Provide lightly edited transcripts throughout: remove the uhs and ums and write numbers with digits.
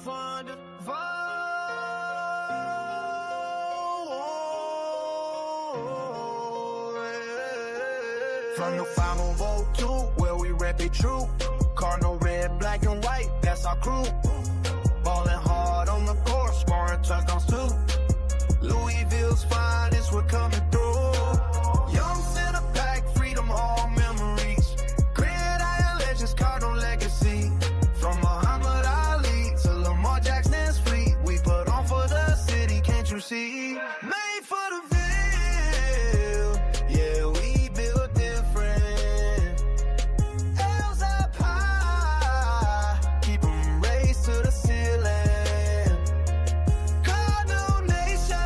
From the 502, where we rep it true. Cardinal red, black and white, that's our crew. Ballin' hard on the court, scoring touchdowns too. Louisville's finest, we're coming through. Young center pack, freedom, all memories. Gridiron legends, Cardinal legacy. From Muhammad Ali to Lamar Jackson's fleet, we put on for the city, can't you see? Made for the Ville, yeah, we built different. L's up high, keep 'em raised to the ceiling. Cardinal Nation,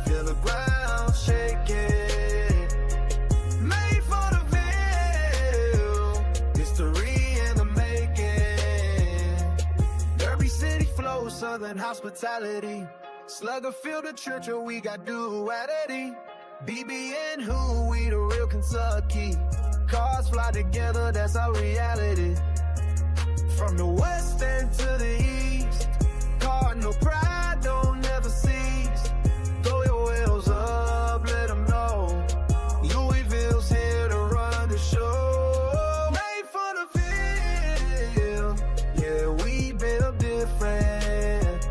feel the ground shaking. Made for the Ville, history in the making. Derby City flow, southern hospitality. Slugger field the church, or we got duality. BB and who, we the real Kentucky. Cars fly together, that's our reality. From the west end to the east, Cardinal pride don't never cease. Throw your wheels up, let them know. Louisville's here to run the show. Made for the field, yeah, we built different.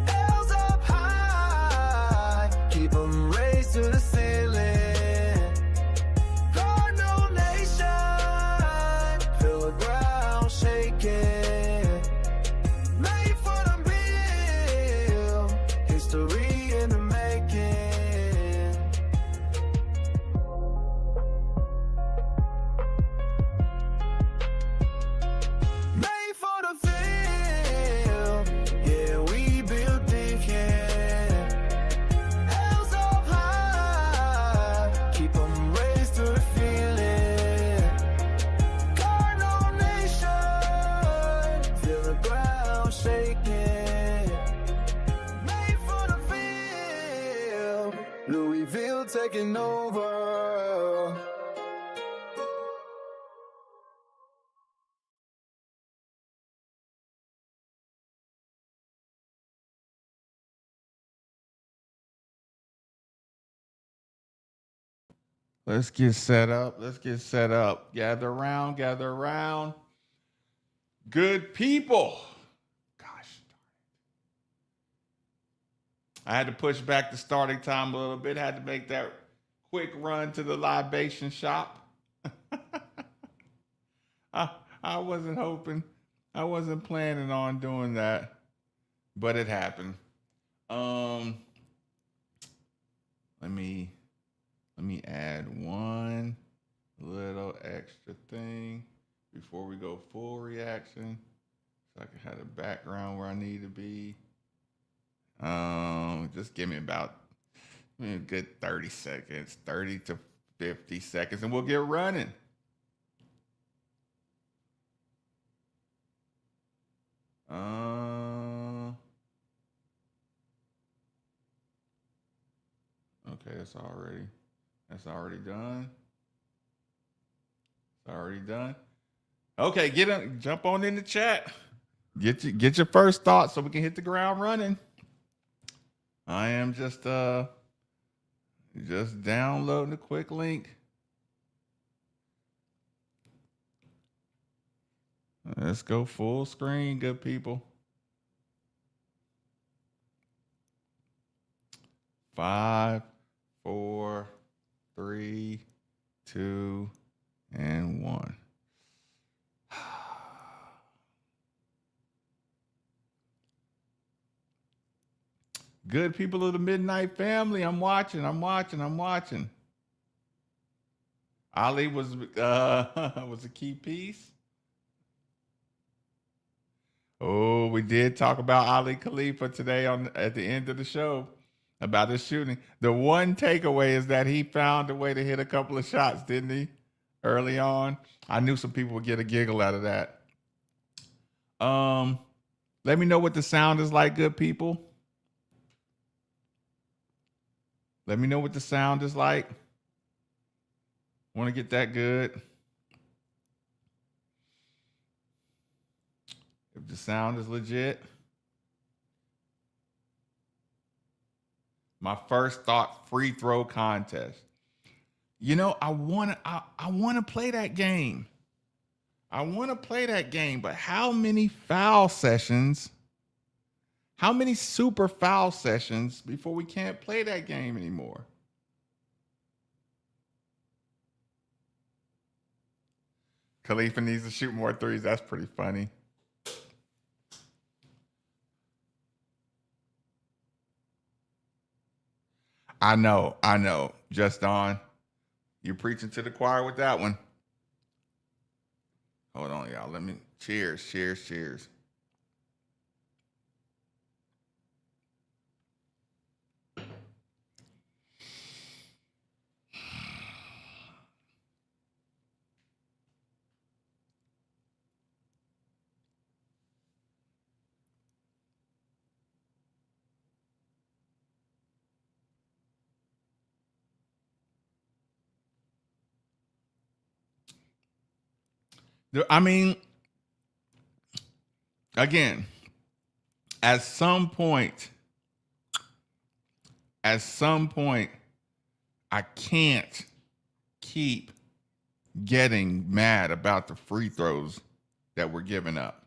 L's up high, keep 'em raised to the ceiling. Cardinal Nation, feel the ground shaking. Made for the Ville, history in the making. Made for the Ville, yeah, we built different. L's up high, keep 'em raised to the feeling. Cardinal Nation, feel the ground shaking. Made for the Ville, Louisville taking over. Let's get set up. Let's get set up. Gather around, gather around. Good people. Gosh darn it. I had to push back the starting time a little bit. Had to make that quick run to the libation shop. I wasn't hoping. I wasn't planning on doing that. But it happened. Let me add one little extra thing before we go full reaction, so I can have the background where I need to be. Just give me about a good 30 seconds, 30 to 50 seconds, and we'll get running. Okay, that's already done. It's already done. Okay, jump on in the chat. Get your first thoughts so we can hit the ground running. I am just downloading a quick link. Let's go full screen, good people. 5, 4, 3, 2, and 1. Good people of the Midnight Family, I'm watching. Ali was a key piece. Oh, we did talk about Ali Khalifa today at the end of the show about his shooting. The one takeaway is that he found a way to hit a couple of shots, didn't he? Early on. I knew some people would get a giggle out of that. Let me know what the sound is like, good people. Let me know what the sound is like. Want to get that good. The sound is legit. My first thought, free throw contest. You know, I want to play that game. I want to play that game, but how many foul sessions? How many super foul sessions before we can't play that game anymore? Khalifa needs to shoot more threes. That's pretty funny. I know. Just on. You're preaching to the choir with that one. Hold on, y'all. Let me cheers. I mean, again, at some point, I can't keep getting mad about the free throws that we're giving up.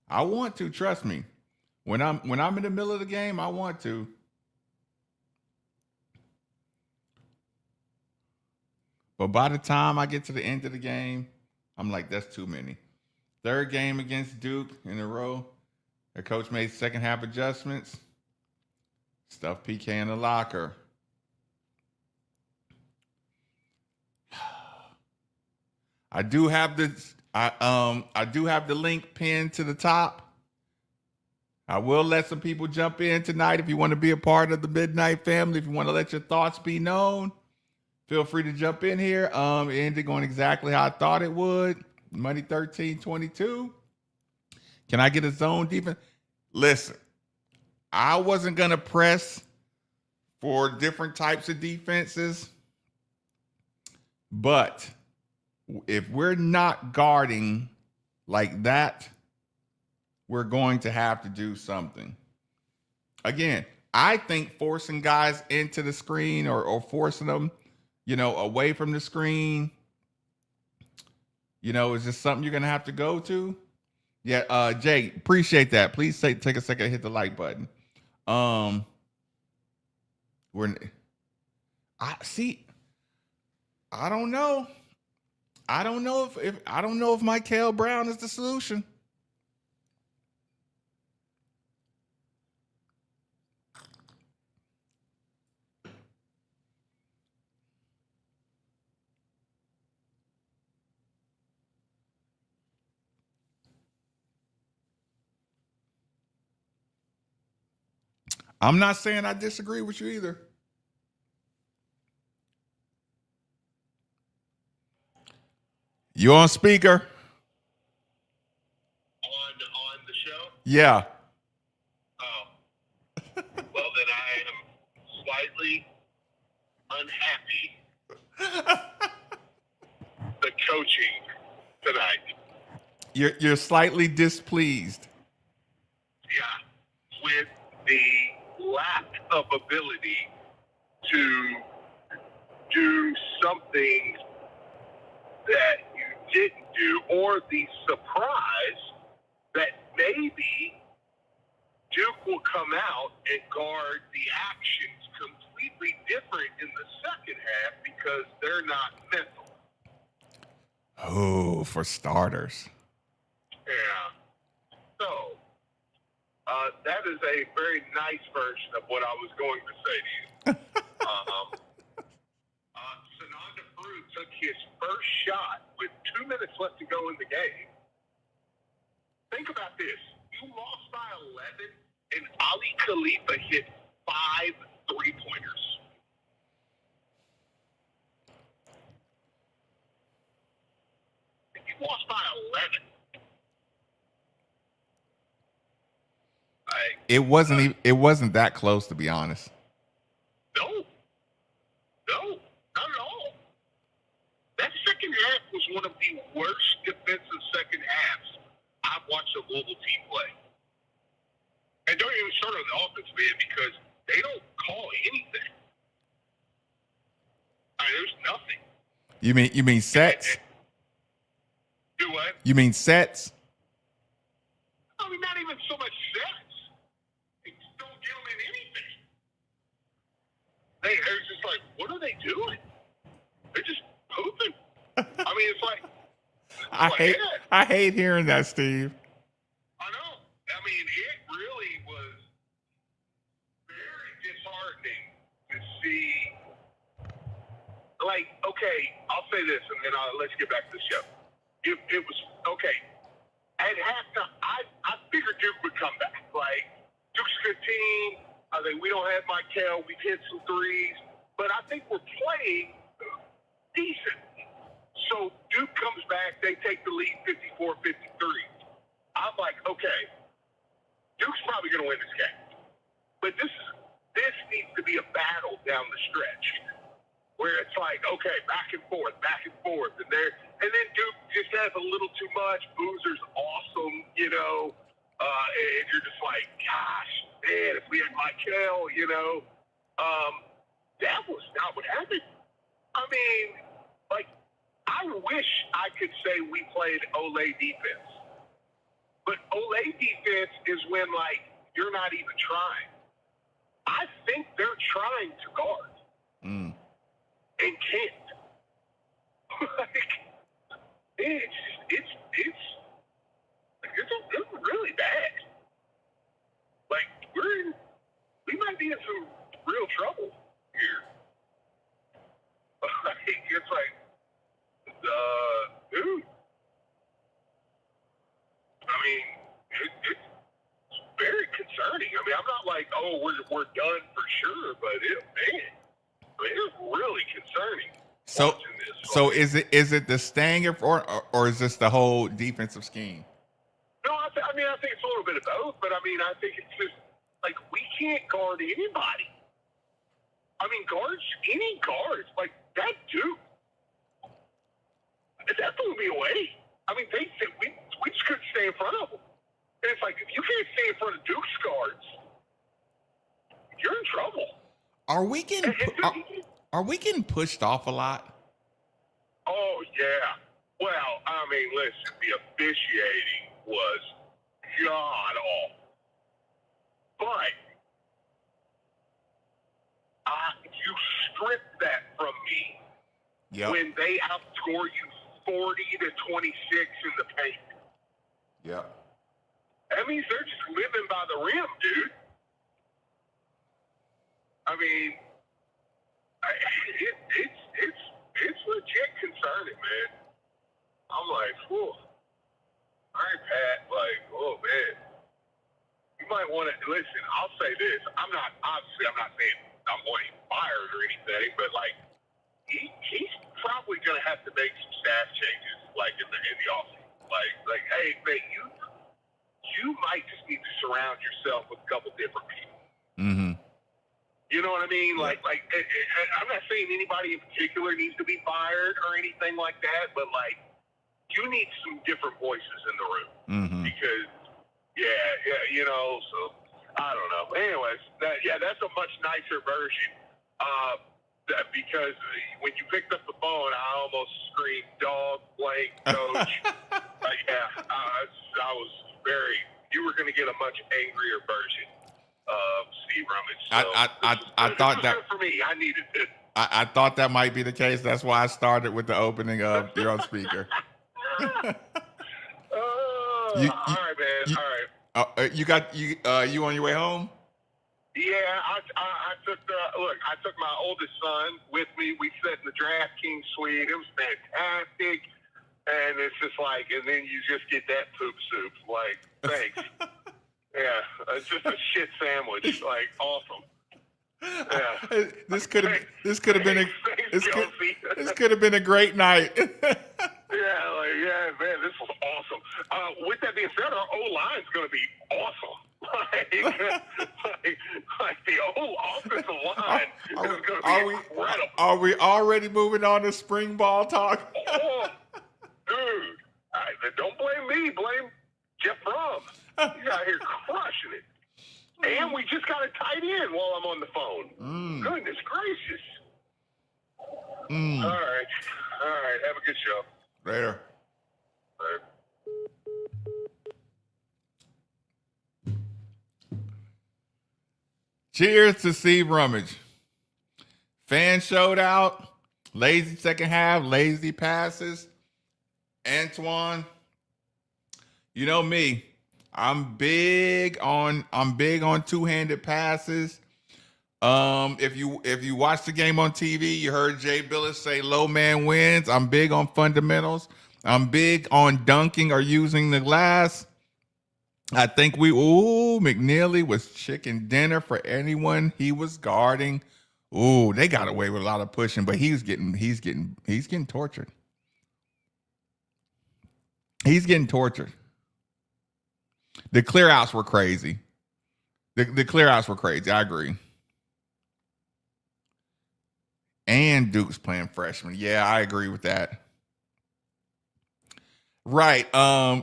I want to, trust me. When I'm in the middle of the game, I want to. But by the time I get to the end of the game, I'm like, that's too many. Third game against Duke in a row. Their coach made second half adjustments. Stuff PK in the locker. I do have the link pinned to the top. I will let some people jump in tonight if you want to be a part of the Midnight family. If you want to let your thoughts be known, feel free to jump in here. It ended going exactly how I thought it would. Money 13-22. Can I get a zone defense? Listen, I wasn't going to press for different types of defenses, but if we're not guarding like that, we're going to have to do something. Again, I think forcing guys into the screen or forcing them, away from the screen, is just something you're going to have to go to. Yeah, Jay, appreciate that. Please take a second to hit the like button. I don't know. I don't know if Michael Brown is the solution. I'm not saying I disagree with you either. You on speaker? On the show? Yeah. Oh. Well, then I am slightly unhappy. The coaching tonight. You're slightly displeased. Yeah. With the lack of ability to do something that you didn't do, or the surprise that maybe Duke will come out and guard the actions completely different in the second half because they're not mental. Oh, for starters. Yeah. So, that is a very nice version of what I was going to say to you. Sananda Brew took his first shot with 2 minutes left to go in the game. Think about this. You lost by 11, and Ali Khalifa hit 5 3-pointers. You lost by 11. It wasn't that close, to be honest. No, not at all. That second half was one of the worst defensive second halves watched a Louisville team play. And don't even start on the offense, man, because they don't call anything. I mean, there's nothing. You mean sets? Do what? You mean sets? I mean, not even so much sets. They just don't get them in anything. They're just like, what are they doing? They're just pooping. I mean, it's like I hate hearing that, Steve. I know. I mean, it really was very disheartening to see. Like, okay, I'll say this, and then let's get back to the show. It was okay. At halftime, I figured Duke would come back. Like, Duke's a good team. I think we don't have Michael. We've hit some threes, but I think we're playing decent. So Duke comes back. They take the lead 54-53. I'm like, okay, Duke's probably going to win this game. But this needs to be a battle down the stretch where it's like, okay, back and forth, and then Duke just has a little too much. Boozer's awesome, you know, and you're just like, gosh, man, if we had Michael, you know, that was not what happened. I mean, like, I wish I could say we played Olay defense, but Olay defense is when, like, you're not even trying. I think they're trying to guard. And can't. Like, it's really bad. Like, we might be in some real trouble here. Like, it's like, dude. I mean, it's very concerning. I mean, I'm not like, oh, we're done for sure, but man. It's really concerning. So is it the staying or is this the whole defensive scheme? No, I think it's a little bit of both. But I mean, I think it's just like we can't guard anybody. I mean, any guards like that Duke. That blew me away. I mean, we just couldn't stay in front of them. And it's like if you can't stay in front of Duke's guards, you're in trouble. Are we getting pushed off a lot? Oh, yeah. Well, I mean, listen, the officiating was god-awful. But you strip that from me when they outscore you 40-26 in the paint. Yep. That means they're just living by the rim, dude. I mean, it's legit concerning, man. I'm like, whew. All right, Pat. Like, oh man, you might want to listen. I'll say this. I'm not saying I'm wanting fired or anything, but like, he's probably going to have to make some staff changes, like in the offseason. Like, hey, man, you might just need to surround yourself with a couple different people. Mm-hmm. You know what I mean? Like, I'm not saying anybody in particular needs to be fired or anything like that, but like, you need some different voices in the room because, you know. So I don't know. Anyways, that's a much nicer version. Because when you picked up the phone, I almost screamed, "Dog, blank, coach." I was very. You were going to get a much angrier version of Steve Rumage. So I thought that for me, I needed it. I thought that might be the case. That's why I started with the opening of your own speaker. All right, man. All right. You on your way home? Yeah, I took my oldest son with me. We sat in the DraftKings suite. It was fantastic. And it's just like, and then you just get that poop soup. Like, thanks. Yeah, it's just a shit sandwich. Like, awesome. Yeah. This could have been a great night. Yeah, man, this was awesome. With that being said, our O-line's going to be awesome. Like the whole offensive line is going to be incredible. Are we already moving on to spring ball talk? Oh, dude, don't blame me. Blame Jeff a tight end while I'm on the phone. Goodness gracious. All right. Have a good show. Later. Later. Cheers to Steve Rumage. Fan showed out. Lazy second half. Lazy passes. Antoine, you know me. I'm big on two-handed passes. If you watch the game on TV, you heard Jay Billis say low man wins. I'm big on fundamentals. I'm big on dunking or using the glass. I think McNeely was chicken dinner for anyone he was guarding. Ooh, they got away with a lot of pushing, but he's getting tortured. He's getting tortured. The clear outs were crazy. The clear outs were crazy. I agree. And Duke's playing freshman. Yeah, I agree with that. Right.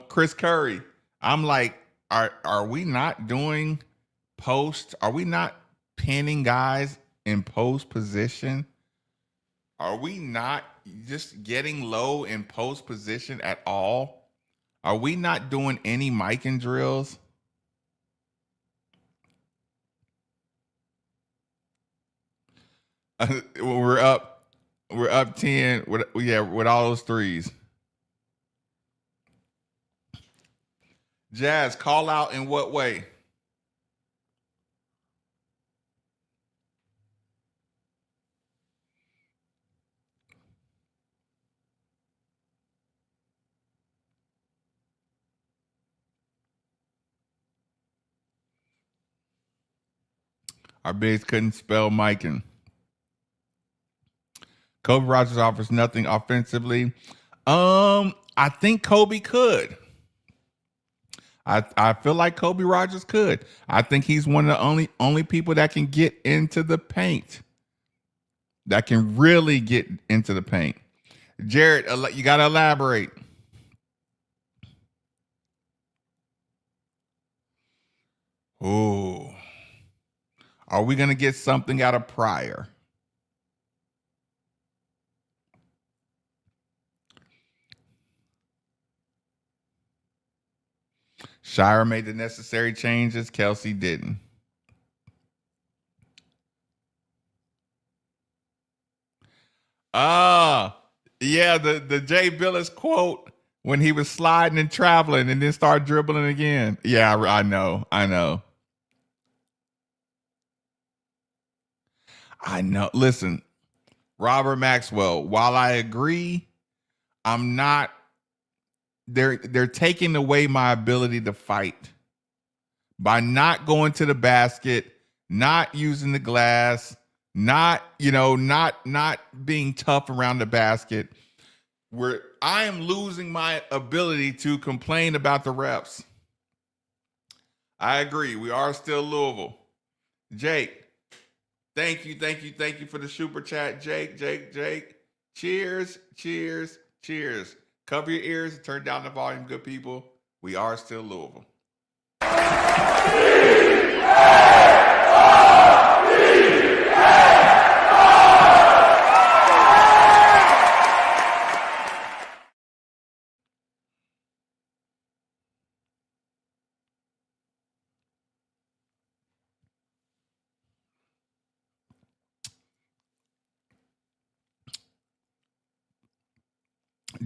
Chris Curry. I'm like, are we not doing post? Are we not pinning guys in post position? Are we not just getting low in post position at all? Are we not doing any micing drills? We're up 10 with all those threes. Jazz, call out in what way? Our bigs couldn't spell micing. Kobe Rogers offers nothing offensively. I think Kobe could. I feel like Kobe Rogers could. I think he's one of the only people that can get into the paint. That can really get into the paint. Jared, you got to elaborate. Ooh. Are we going to get something out of Pryor? Shire made the necessary changes. Kelsey didn't. Yeah, the Jay Billis quote when he was sliding and traveling and then started dribbling again. Yeah, I know. Listen, Robert Maxwell, while I agree, I'm not they're taking away my ability to fight by not going to the basket, not using the glass, not being tough around the basket. Where I am losing my ability to complain about the refs. I agree. We are still Louisville. Jake, thank you for the super chat. Jake. Cheers. Cover your ears and turn down the volume, good people. We are still Louisville.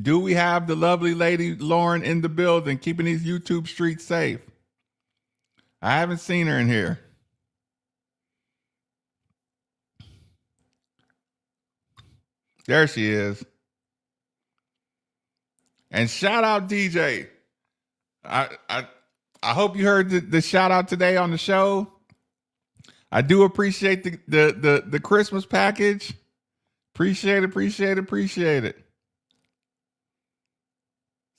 Do we have the lovely lady Lauren in the building, keeping these YouTube streets safe? I haven't seen her in here. There she is. And shout out DJ. I hope you heard the shout out today on the show. I do appreciate the Christmas package. Appreciate it.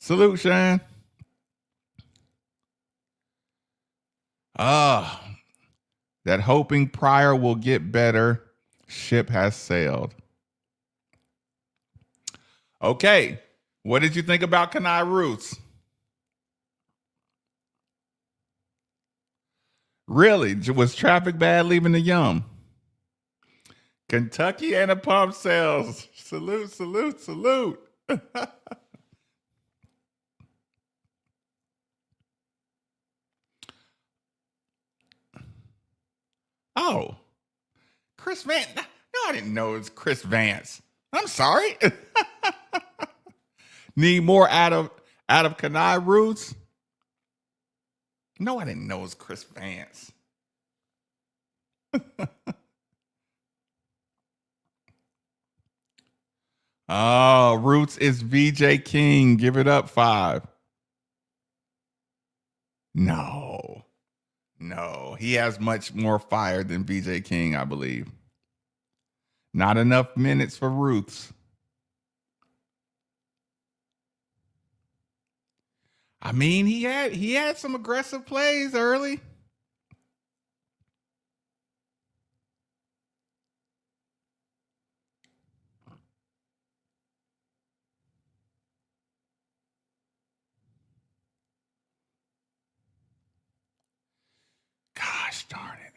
Salute, Shane. That hoping Pryor will get better. Ship has sailed. Okay. What did you think about Kenai Roots? Really? Was traffic bad leaving the Yum? Kentucky and a pump sales. Salute, salute, salute. Oh, Chris Vance. No, I didn't know it was Chris Vance. I'm sorry. Need more out of Kanai Roots? No, I didn't know it was Chris Vance. Oh, Roots is VJ King. Give it up 5. No. He has much more fire than VJ King, I believe. Not enough minutes for Roots. I mean, he had some aggressive plays early. Gosh darn it.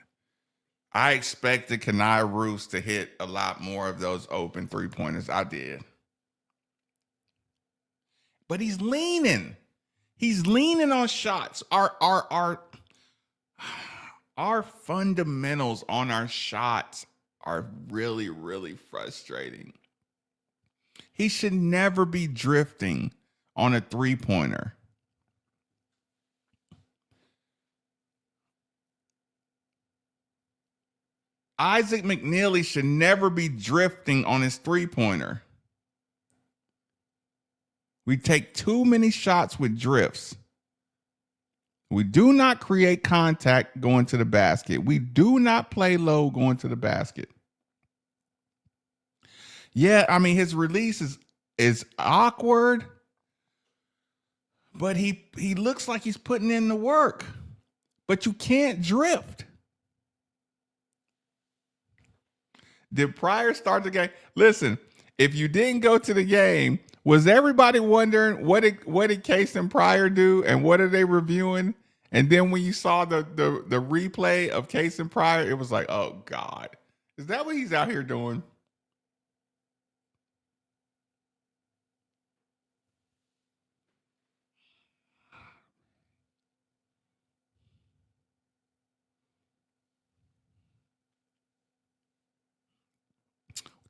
I expected Kanai Roos to hit a lot more of those open 3-pointers. I did. But he's leaning. He's leaning on shots. Our fundamentals on our shots are really, really frustrating. He should never be drifting on a 3-pointer. Isaac McNeely should never be drifting on his 3-pointer. We take too many shots with drifts. We do not create contact going to the basket. We do not play low going to the basket. Yeah, I mean, his release is awkward, but he looks like he's putting in the work. But you can't drift. Did Pryor start the game? Listen, if you didn't go to the game, was everybody wondering what did Case and Pryor do and what are they reviewing? And then when you saw the replay of Case and Pryor, it was like, oh God, is that what he's out here doing?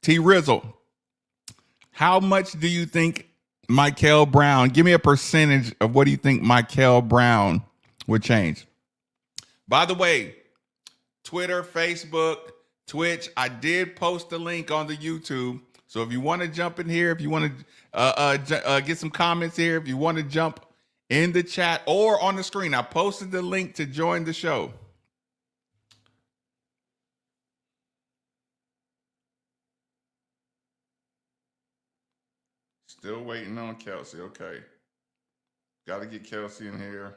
T Rizzle, how much do you think Michael Brown? Give me a percentage of what do you think Michael Brown would change. By the way, Twitter, Facebook, Twitch, I did post a link on the YouTube. So if you want to jump in here, if you want to get some comments here, if you want to jump in the chat or on the screen, I posted the link to join the show. Still waiting on Kelsey. Okay. Got to get Kelsey in here.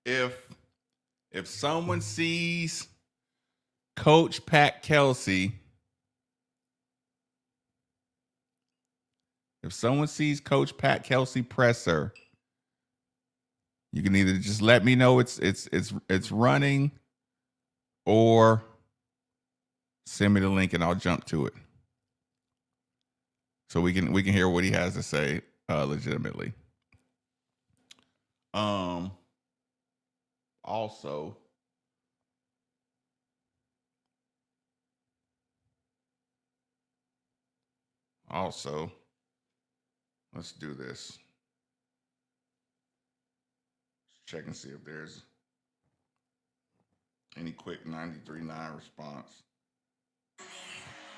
If someone sees Coach Pat Kelsey, presser, you can either just let me know it's running, or send me the link and I'll jump to it, so we can hear what he has to say legitimately. Also, let's do this. Let's check and see if there's any quick 93.9 response.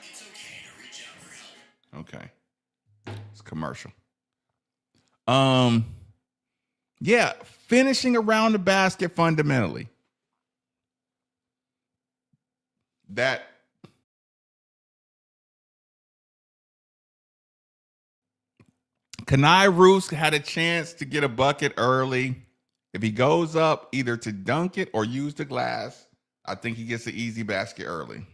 It's okay to reach out for help. Okay. It's commercial. Yeah, finishing around the basket fundamentally. That Kanai Roos had a chance to get a bucket early. If he goes up either to dunk it or use the glass, I think he gets an easy basket early.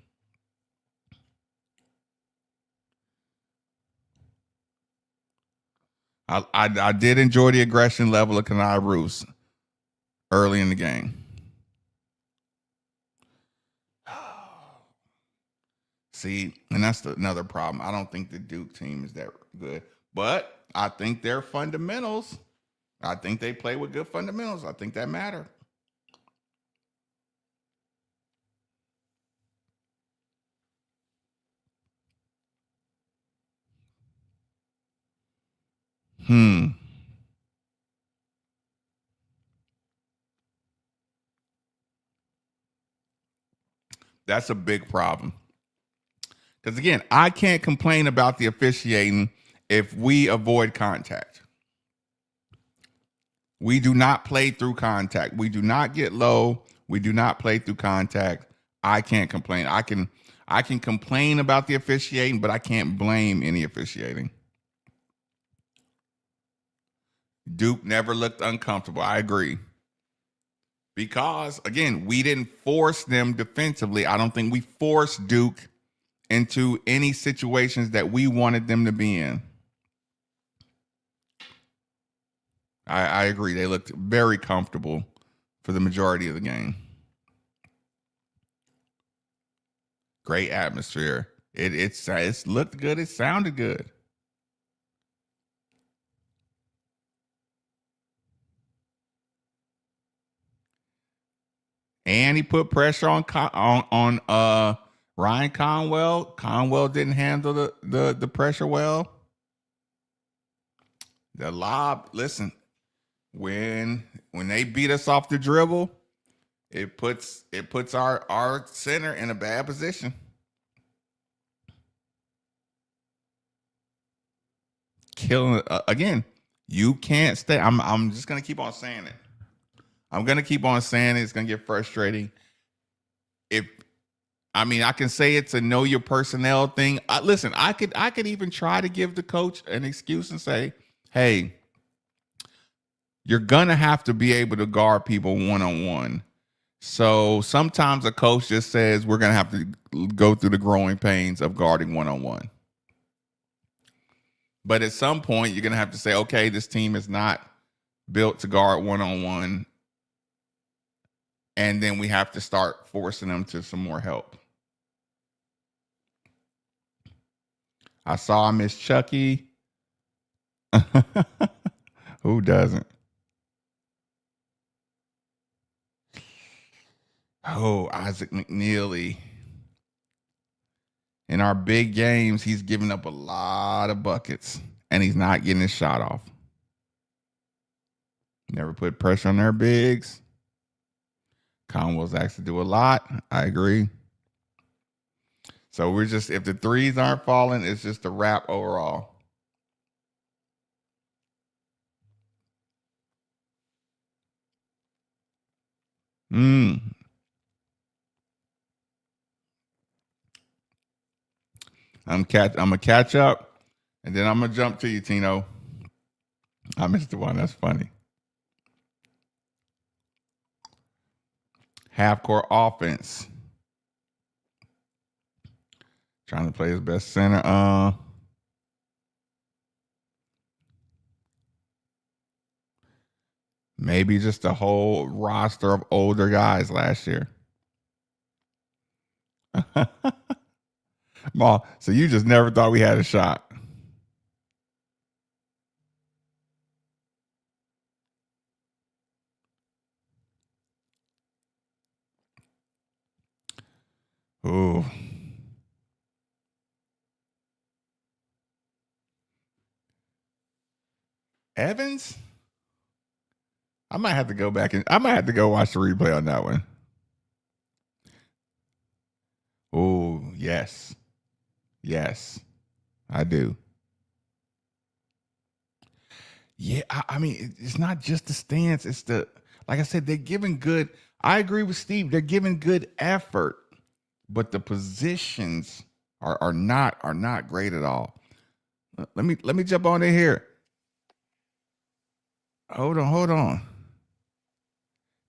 I did enjoy the aggression level of Kanai Roos early in the game. See, and that's another problem. I don't think the Duke team is that good, but I think their fundamentals, I think they play with good fundamentals. I think that matter. That's a big problem. Because again, I can't complain about the officiating if we avoid contact. We do not play through contact. We do not get low. We do not play through contact. I can't complain. I can complain about the officiating, but I can't blame any officiating. Duke never looked uncomfortable. I agree. Because, again, we didn't force them defensively. I don't think we forced Duke into any situations that we wanted them to be in. I agree. They looked very comfortable for the majority of the game. Great atmosphere. It's looked good. It sounded good. And he put pressure on Ryan Conwell. Conwell didn't handle the pressure well. The lob, listen, when they beat us off the dribble, it puts our center in a bad position. Killing again. You can't stay. I'm just gonna keep on saying it. I'm gonna keep on saying it. It's gonna get frustrating. I can say it's a know your personnel thing. Listen, I could even try to give the coach an excuse and say, hey, you're gonna have to be able to guard people one-on-one. So sometimes a coach just says we're gonna have to go through the growing pains of guarding one-on-one. But at some point, you're gonna have to say, okay, this team is not built to guard one-on-one. And then we have to start forcing them to some more help. I saw Miss Chucky. Who doesn't? Oh, Isaac McNeely. In our big games, he's giving up a lot of buckets, and he's not getting his shot off. Never put pressure on their bigs. Conwell's asked to do a lot. I agree. So we're just, if the threes aren't falling, it's just a wrap overall. I'm gonna catch up, and then I'm gonna jump to you, Tino. I missed the one. That's funny. Half-court offense. Trying to play his best center. Maybe just a whole roster of older guys last year. Ma, so you just never thought we had a shot. Ooh. Evans? I might have to go back and I might have to go watch the replay on that one. Oh, yes. Yes, I do. Yeah, I mean, it's not just the stance. It's like I said, they're giving good. I agree with Steve. They're giving good effort, but the positions are not great at all. Let me jump on in here. Hold on.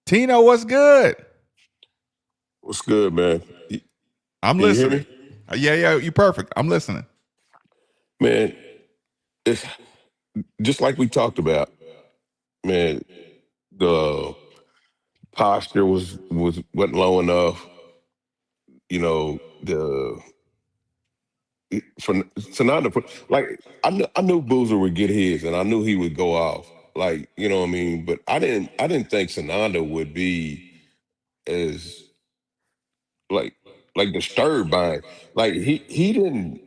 Tino, what's good? What's good, man? I'm listening. Yeah, you perfect. I'm listening. Man, just like we talked about, man, the posture wasn't low enough. You know, for Sonata, like I knew Boozer would get his, and I knew he would go off. Like, you know what I mean? But I didn't think Sonata would be as like disturbed by it. Like he didn't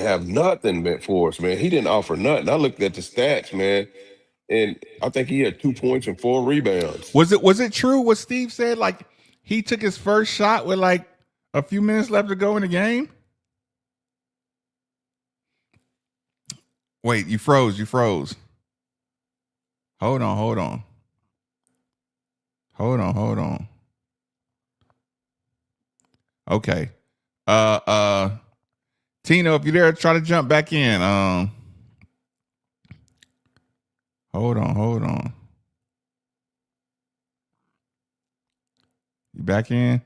have nothing meant for us, man. He didn't offer nothing. I looked at the stats, man, and I think he had 2 points and 4 rebounds. Was it true what Steve said? Like he took his first shot with like a few minutes left to go in the game? Wait, you froze. Hold on. Okay. Tino, if you're there, try to jump back in. Hold on. You back in?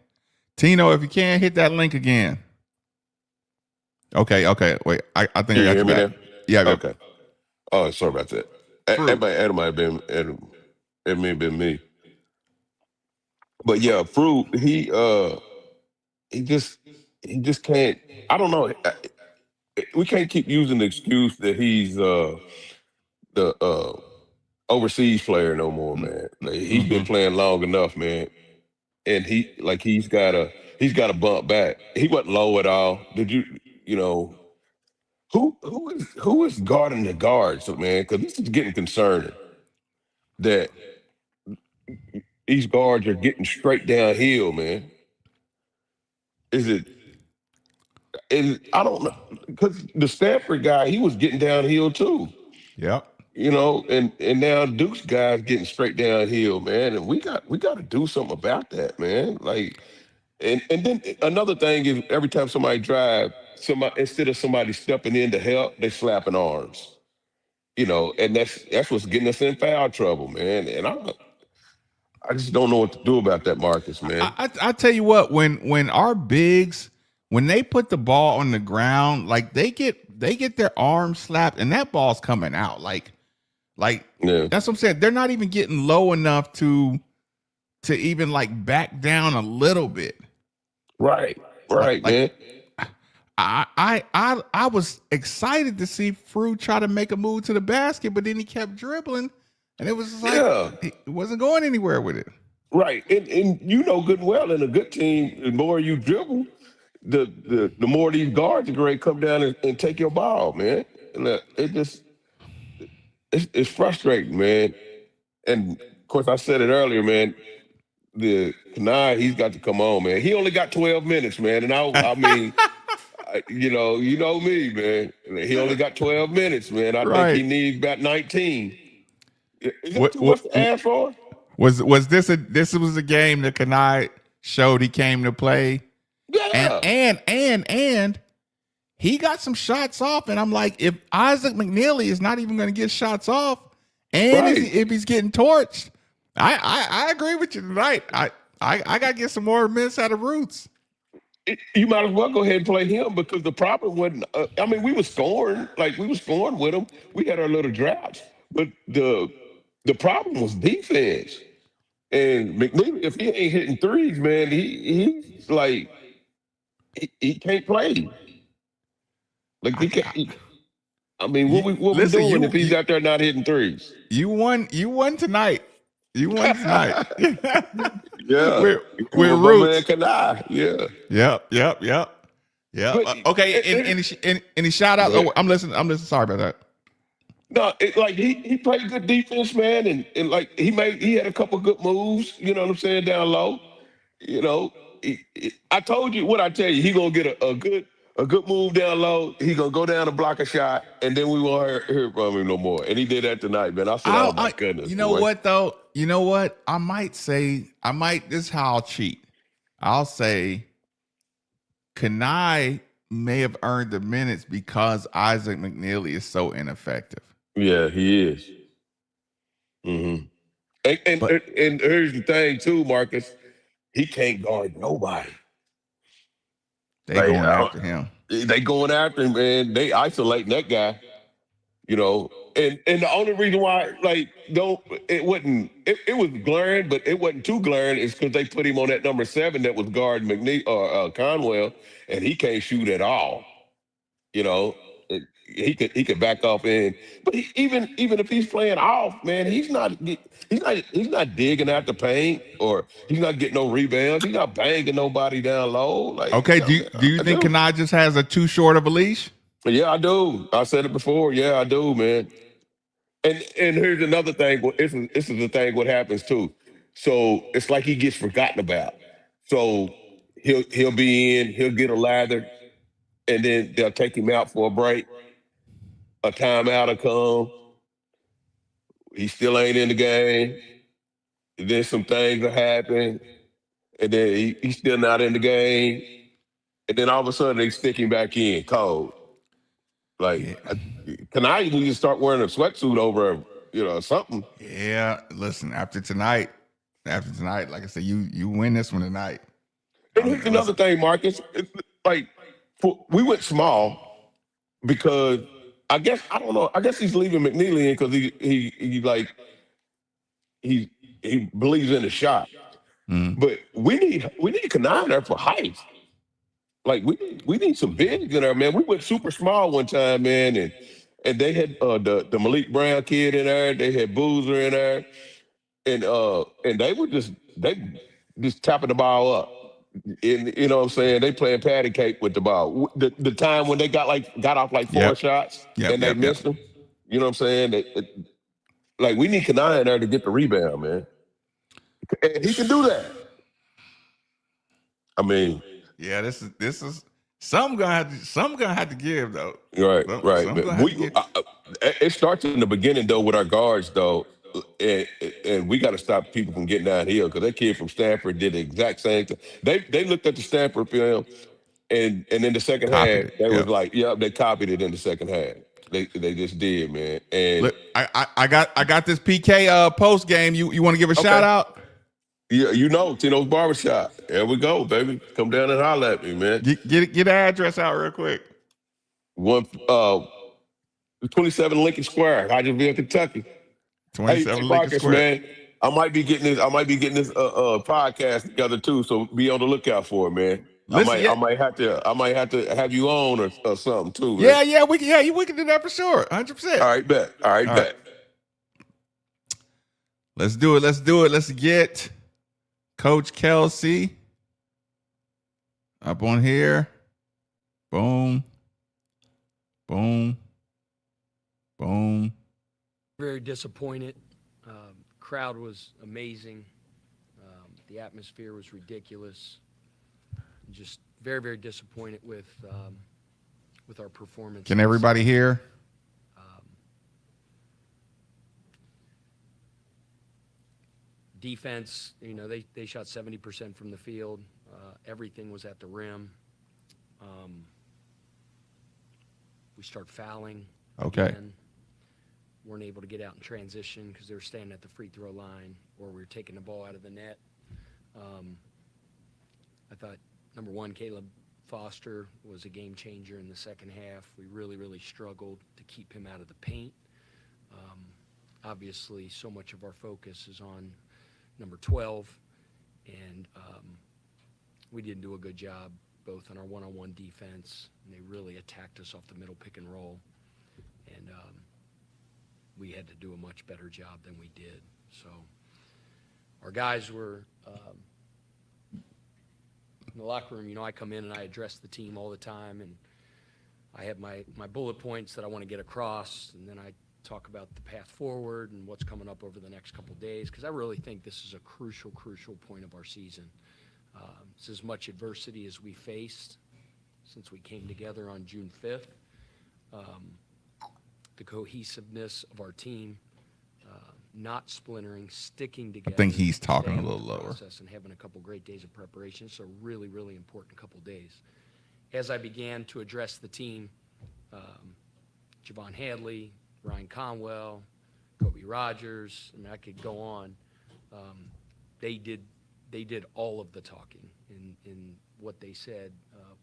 Tino, if you can, hit that link again. Okay. Wait, I think Can you I got hear you me back. now? Yeah. Okay. Oh, sorry about that. It might have been it may have been me. But yeah, Fruit, he just can't. I don't know. We can't keep using the excuse that he's the overseas player no more, man. Like, he's been playing long enough, man, and he's got to bump back. He wasn't low at all. Did you know who is guarding the guards, man? Because this is getting concerning that these guards are getting straight downhill, man. I don't know, because the Stanford guy, he was getting downhill too. Yep. You know, and now Duke's guys getting straight downhill, man, and we got to do something about that, man. Like, and then another thing is every time somebody drive, somebody instead of somebody stepping in to help, they slapping arms. You know, and that's what's getting us in foul trouble, man. And I just don't know what to do about that, Marcus, man. I tell you what, when our bigs, when they put the ball on the ground, like they get their arms slapped and that ball's coming out. Like Yeah. that's what I'm saying. They're not even getting low enough to even like back down a little bit. Right, man. I was excited to see Fruit try to make a move to the basket, but then he kept dribbling, and it was just like it wasn't going anywhere with it. Right, and you know good and well, in a good team, the more you dribble, the more these guards are going to come down and take your ball, man. And it's frustrating, man. And of course, I said it earlier, man. The Kanai, he's got to come on, man. He only got 12 minutes, man. And I mean, you know me, man. He only got 12 minutes, man. I think he needs about 19. Is that too much to ask for? Was this was a game that Kanai showed he came to play? Yeah. And he got some shots off, and I'm like, if Isaac McNeely is not even going to get shots off, and if he's getting torched, I agree with you tonight. I got to get some more minutes out of Roots. You might as well go ahead and play him, because the problem wasn't. I mean, we were scoring with him. We had our little droughts, but the problem was defense. And McNeely, if he ain't hitting threes, man, he's like he can't play. Like he can't. I mean, what we doing if he's out there not hitting threes? You won tonight. Yeah. With Roots. Yeah. Yep. Okay, any shout out? Oh, I'm listening. Sorry about that. No, he played good defense, man, and like he had a couple good moves. You know what I'm saying, down low. You know, I told you what I tell you. He gonna get a good move down low. He gonna go down and block a shot, and then we won't hear from him no more. And he did that tonight, man. I said, oh my goodness. You know what though? You know what? I might. This is how I'll cheat. I'll say, Kanai may have earned the minutes because Isaac McNeely is so ineffective. Yeah, he is. Mm-hmm. And here's the thing too, Marcus. He can't guard nobody. They going after him. They going after him, man. They isolating that guy. You know, and the only reason why it was glaring, but it wasn't too glaring is because they put him on that number 7 that was guard McNeil or Conwell, and he can't shoot at all. You know, he could back off in, but even if he's playing off, man, he's not digging out the paint or he's not getting no rebounds. He's not banging nobody down low. Like, Okay, do you think Kanai just has a too short of a leash? Yeah, I do. I said it before. Yeah, I do, man. And here's another thing. This is the thing. What happens too? So it's like he gets forgotten about. So he'll be in. He'll get a lather, and then they'll take him out for a break. A timeout will come. He still ain't in the game. And then some things will happen, and then he's still not in the game. And then all of a sudden they stick him back in cold. Like, can I even just start wearing a sweatsuit over, something? Yeah, listen. After tonight, like I said, you win this one tonight. And here's another thing, Marcus. We went small because I guess I don't know. I guess he's leaving McNeely in because he believes in the shot. But we need Kanai there for height. Like we need some bigs in there, man. We went super small one time, man, and they had the Malik Brown kid in there. They had Boozer in there, and they were just tapping the ball up. And you know what I'm saying? They playing patty cake with the ball. The time when they got off like 4 shots and they missed them. You know what I'm saying? We need Kanai in there to get the rebound, man. And he can do that. I mean, yeah, this is some gonna have to give though. Right. It starts in the beginning though with our guards though, and we got to stop people from getting downhill because that kid from Stanford did the exact same thing. They looked at the Stanford film, and in the second half they was like, they copied it in the second half. They just did, man. And look, I got this PK post game. You want to give a shout out? Yeah, Tino's Barbershop. There we go, baby. Come down and holler at me, man. Get the address out real quick. 27 Lincoln Square, Hodgesville, Kentucky. 27 Lincoln Marcus, Square. Man, I might be getting this podcast together too. So be on the lookout for it, man. Listen, I might have to have you on or something too. Man. We can do that for sure. 100%. All right, bet. All right, bet. Let's do it. Let's get Coach Kelsey up on here. Boom. Boom. Boom. Very disappointed. Crowd was amazing. The atmosphere was ridiculous. Just very, very disappointed with our performance. Can everybody hear? Defense, they shot 70% from the field. Everything was at the rim. We start fouling. Okay. Again. Weren't able to get out in transition because they were standing at the free throw line or we were taking the ball out of the net. I thought, number one, Caleb Foster was a game changer in the second half. We really, really struggled to keep him out of the paint. Obviously, so much of our focus is on number 12, and we didn't do a good job both on our one-on-one defense, and they really attacked us off the middle pick and roll, and we had to do a much better job than we did. So our guys were in the locker room. I come in and I address the team all the time, and I have my bullet points that I want to get across, and then I talk about the path forward and what's coming up over the next couple of days, because I really think this is a crucial point of our season. It's as much adversity as we faced since we came together on June 5th. The cohesiveness of our team, not splintering, sticking together. I think he's talking a little lower. And having a couple great days of preparation. So really, really important couple days. As I began to address the team, Javon Hadley, Ryan Conwell, Kobe Rogers, I could go on. They did all of the talking, and what they said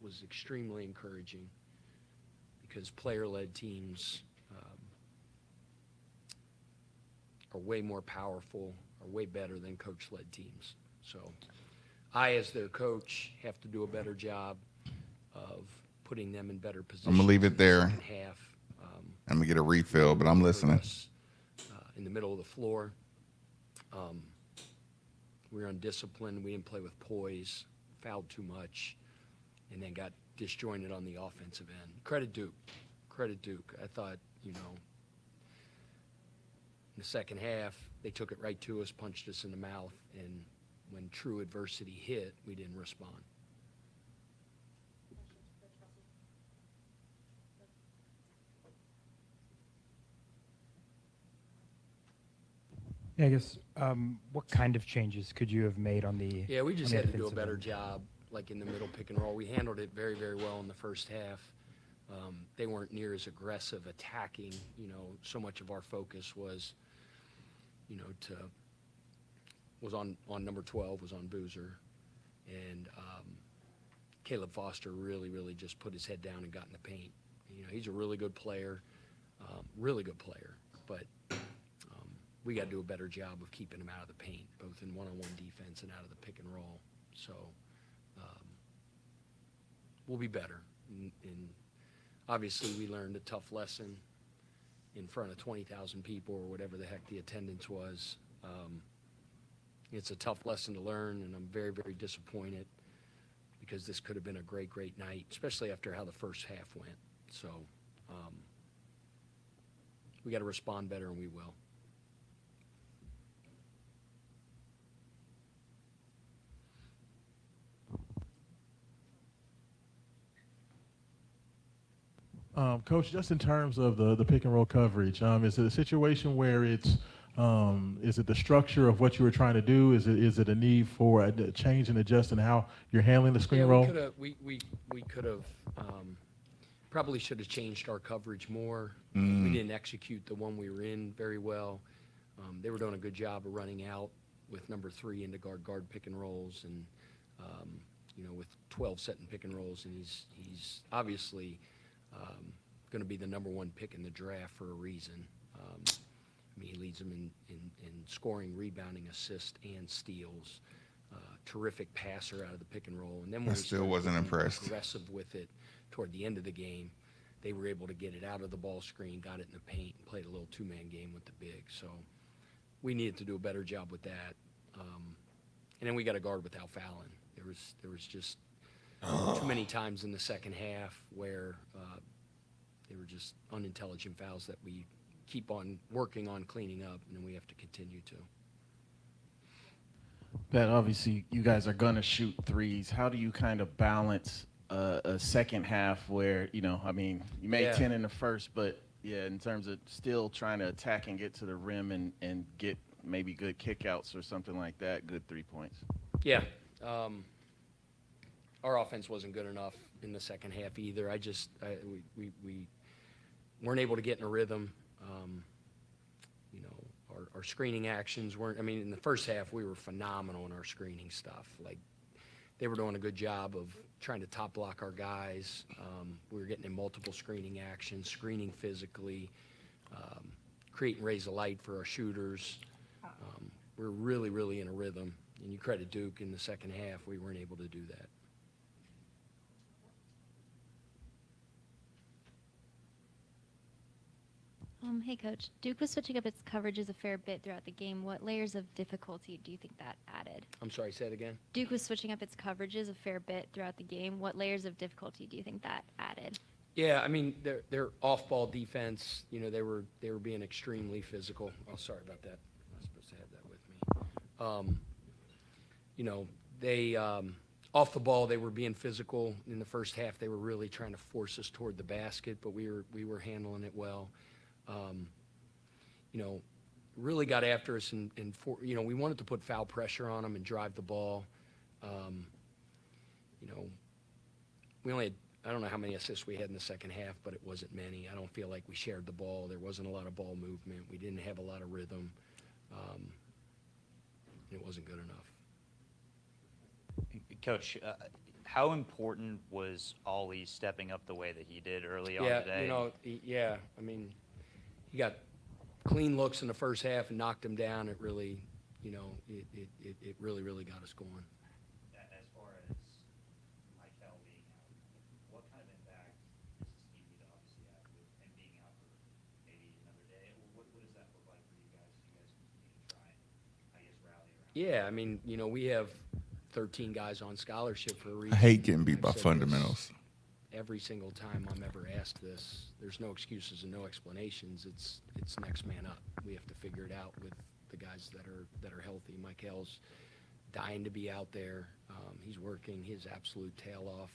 was extremely encouraging, because player-led teams are way more powerful, are way better than coach-led teams. So I, as their coach, have to do a better job of putting them in better positions. I'm gonna leave it in the there. second half. I'm gonna get a refill, but I'm listening. In the middle of the floor, we were undisciplined. We didn't play with poise, fouled too much, and then got disjointed on the offensive end. Credit Duke. I thought, in the second half, they took it right to us, punched us in the mouth, and when true adversity hit, we didn't respond. Yeah, I guess what kind of changes could you have made on the? Yeah, we just on the had to do a offensive better end? job, like in the middle pick and roll. We handled it very, very well in the first half. They weren't near as aggressive attacking. So much of our focus was, was on number 12, was on Boozer, and Caleb Foster really, really just put his head down and got in the paint. He's a really good player, but we got to do a better job of keeping him out of the paint, both in one-on-one defense and out of the pick and roll. So we'll be better. And obviously, we learned a tough lesson in front of 20,000 people or whatever the heck the attendance was. It's a tough lesson to learn, and I'm very, very disappointed because this could have been a great, great night, especially after how the first half went. So we got to respond better, and we will. Coach, just in terms of the pick and roll coverage, is it a situation where is it the structure of what you were trying to do? Is it a need for a change and adjust in how you're handling the screen roll? We could have probably should have changed our coverage more. We didn't execute the one we were in very well. They were doing a good job of running out with number 3 into guard pick and rolls, and with 12 setting pick and rolls, and he's obviously going to be the number 1 pick in the draft for a reason. He leads them in scoring, rebounding, assists, and steals. Terrific passer out of the pick and roll. And then when I still wasn't impressed. Aggressive with it toward the end of the game, they were able to get it out of the ball screen, got it in the paint, and played a little 2-man game with the big. So we needed to do a better job with that. And then we got a guard without fouling. There was just too many times in the second half where they were just unintelligent fouls that we keep on working on cleaning up, and then we have to continue to. Pat, obviously you guys are going to shoot threes. How do you kind of balance a second half where, you made 10 in the first, but in terms of still trying to attack and get to the rim and get maybe good kickouts or something like that, good 3 points? Yeah. Our offense wasn't good enough in the second half either. We weren't able to get in a rhythm. Our screening actions weren't. In the first half we were phenomenal in our screening stuff. Like, they were doing a good job of trying to top block our guys. We were getting in multiple screening actions, screening physically, create and raise a light for our shooters. We're really, really in a rhythm. And you credit Duke in the second half, we weren't able to do that. Hey, Coach. Duke was switching up its coverages a fair bit throughout the game. What layers of difficulty do you think that added? I'm sorry, say it again? Duke was switching up its coverages a fair bit throughout the game. What layers of difficulty do you think that added? Yeah, their off-ball defense, they were being extremely physical. Oh, sorry about that. I was supposed to have that with me. They off the ball, they were being physical. In the first half, they were really trying to force us toward the basket, but we were handling it well. Really got after us we wanted to put foul pressure on them and drive the ball. We only had, I don't know how many assists we had in the second half, but it wasn't many. I don't feel like we shared the ball. There wasn't a lot of ball movement. We didn't have a lot of rhythm. It wasn't good enough. Coach, how important was Ollie stepping up the way that he did early on today? He got clean looks in the first half and knocked them down, it really, it really got us going. As far as Michael being out, what kind of impact does this team need to obviously have with him being out for maybe another day? What does that look like for you guys? You guys continue to try and, I guess, rally around? Yeah, I mean, we have 13 guys on scholarship for a reason. I hate getting beat by I've said fundamentals. this every single time I'm ever asked this, there's no excuses and no explanations. It's next man up. We have to figure it out with the guys that are healthy. Michael's dying to be out there. He's working his absolute tail off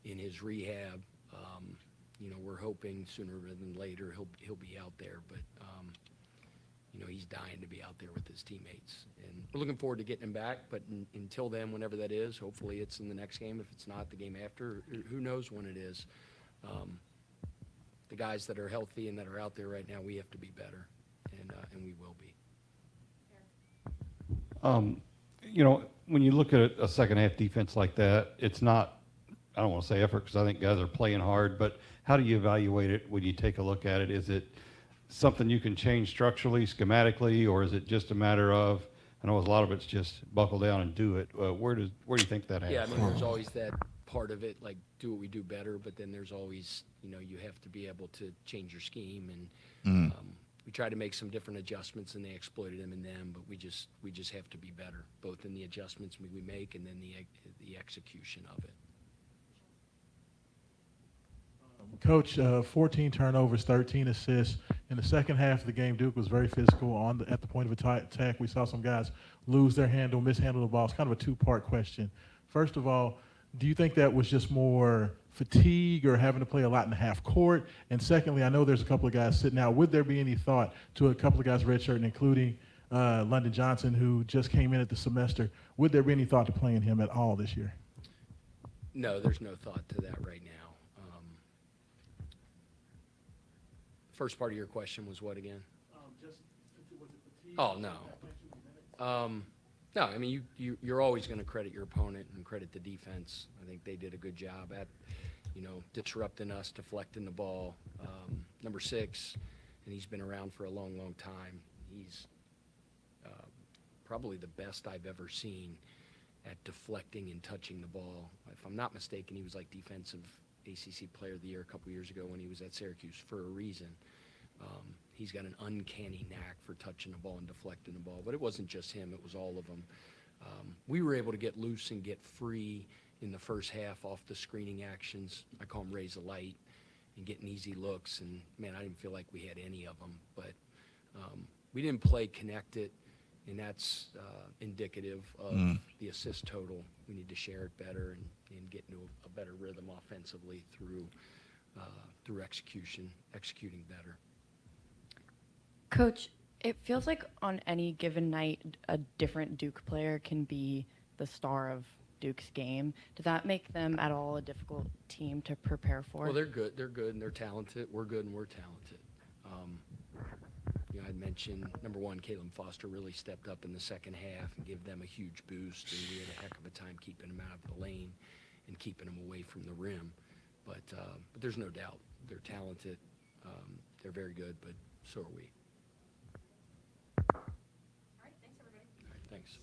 in his rehab. We're hoping sooner rather than later he'll be out there, but he's dying to be out there with his teammates, and we're looking forward to getting him back. But until then, whenever that is, hopefully it's in the next game. If it's not, the game after, who knows when it is. The guys that are healthy and that are out there right now, we have to be better, and we will be. When you look at a second half defense like that, it's not, I don't want to say effort because I think guys are playing hard, but how do you evaluate it when you take a look at it? Is it something you can change structurally, schematically, or is it just a matter of, I know a lot of it's just buckle down and do it. Where do you think that happens? Yeah, I mean, there's always that part of it, like do what we do better, but then there's always, you have to be able to change your scheme, and we tried to make some different adjustments, and they exploited them in them, but we just have to be better, both in the adjustments we make and then the execution of it. Coach, 14 turnovers, 13 assists. In the second half of the game, Duke was very physical at the point of attack. We saw some guys lose their handle, mishandle the ball. It's kind of a two-part question. First of all, do you think that was just more fatigue or having to play a lot in the half court? And secondly, I know there's a couple of guys sitting out. Would there be any thought to a couple of guys redshirting, including London Johnson, who just came in at the semester? Would there be any thought to playing him at all this year? No, there's no thought to that right now. First part of your question was what again? Was it fatigue? Oh, no. No, I mean, you're always going to credit your opponent and credit the defense. I think they did a good job at, disrupting us, deflecting the ball. Number 6, and he's been around for a long, long time. He's probably the best I've ever seen at deflecting and touching the ball. If I'm not mistaken, he was like defensive ACC Player of the Year a couple years ago when he was at Syracuse for a reason. He's got an uncanny knack for touching the ball and deflecting the ball, but it wasn't just him, it was all of them. We were able to get loose and get free in the first half off the screening actions. I call them raise the light and getting easy looks, and man, I didn't feel like we had any of them, but we didn't play connected, and that's indicative of the assist total. We need to share it better and get into a better rhythm offensively through executing better. Coach, it feels like on any given night, a different Duke player can be the star of Duke's game. Does that make them at all a difficult team to prepare for? Well, they're good. They're good and they're talented. We're good and we're talented. I'd mentioned, number 1, Caleb Foster really stepped up in the second half and gave them a huge boost, and we had a heck of a time keeping them out of the lane and keeping them away from the rim. But there's no doubt they're talented. They're very good, but so are we. All right, thanks, everybody. All right, thanks.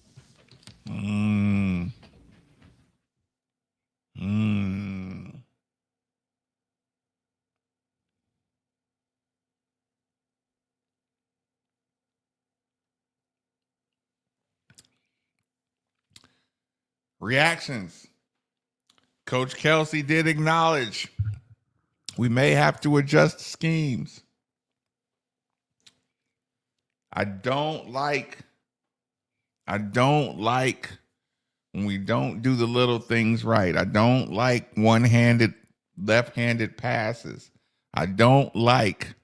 Reactions. Coach Kelsey did acknowledge we may have to adjust schemes. I don't like when we don't do the little things right. I don't like one-handed, left-handed passes. I don't like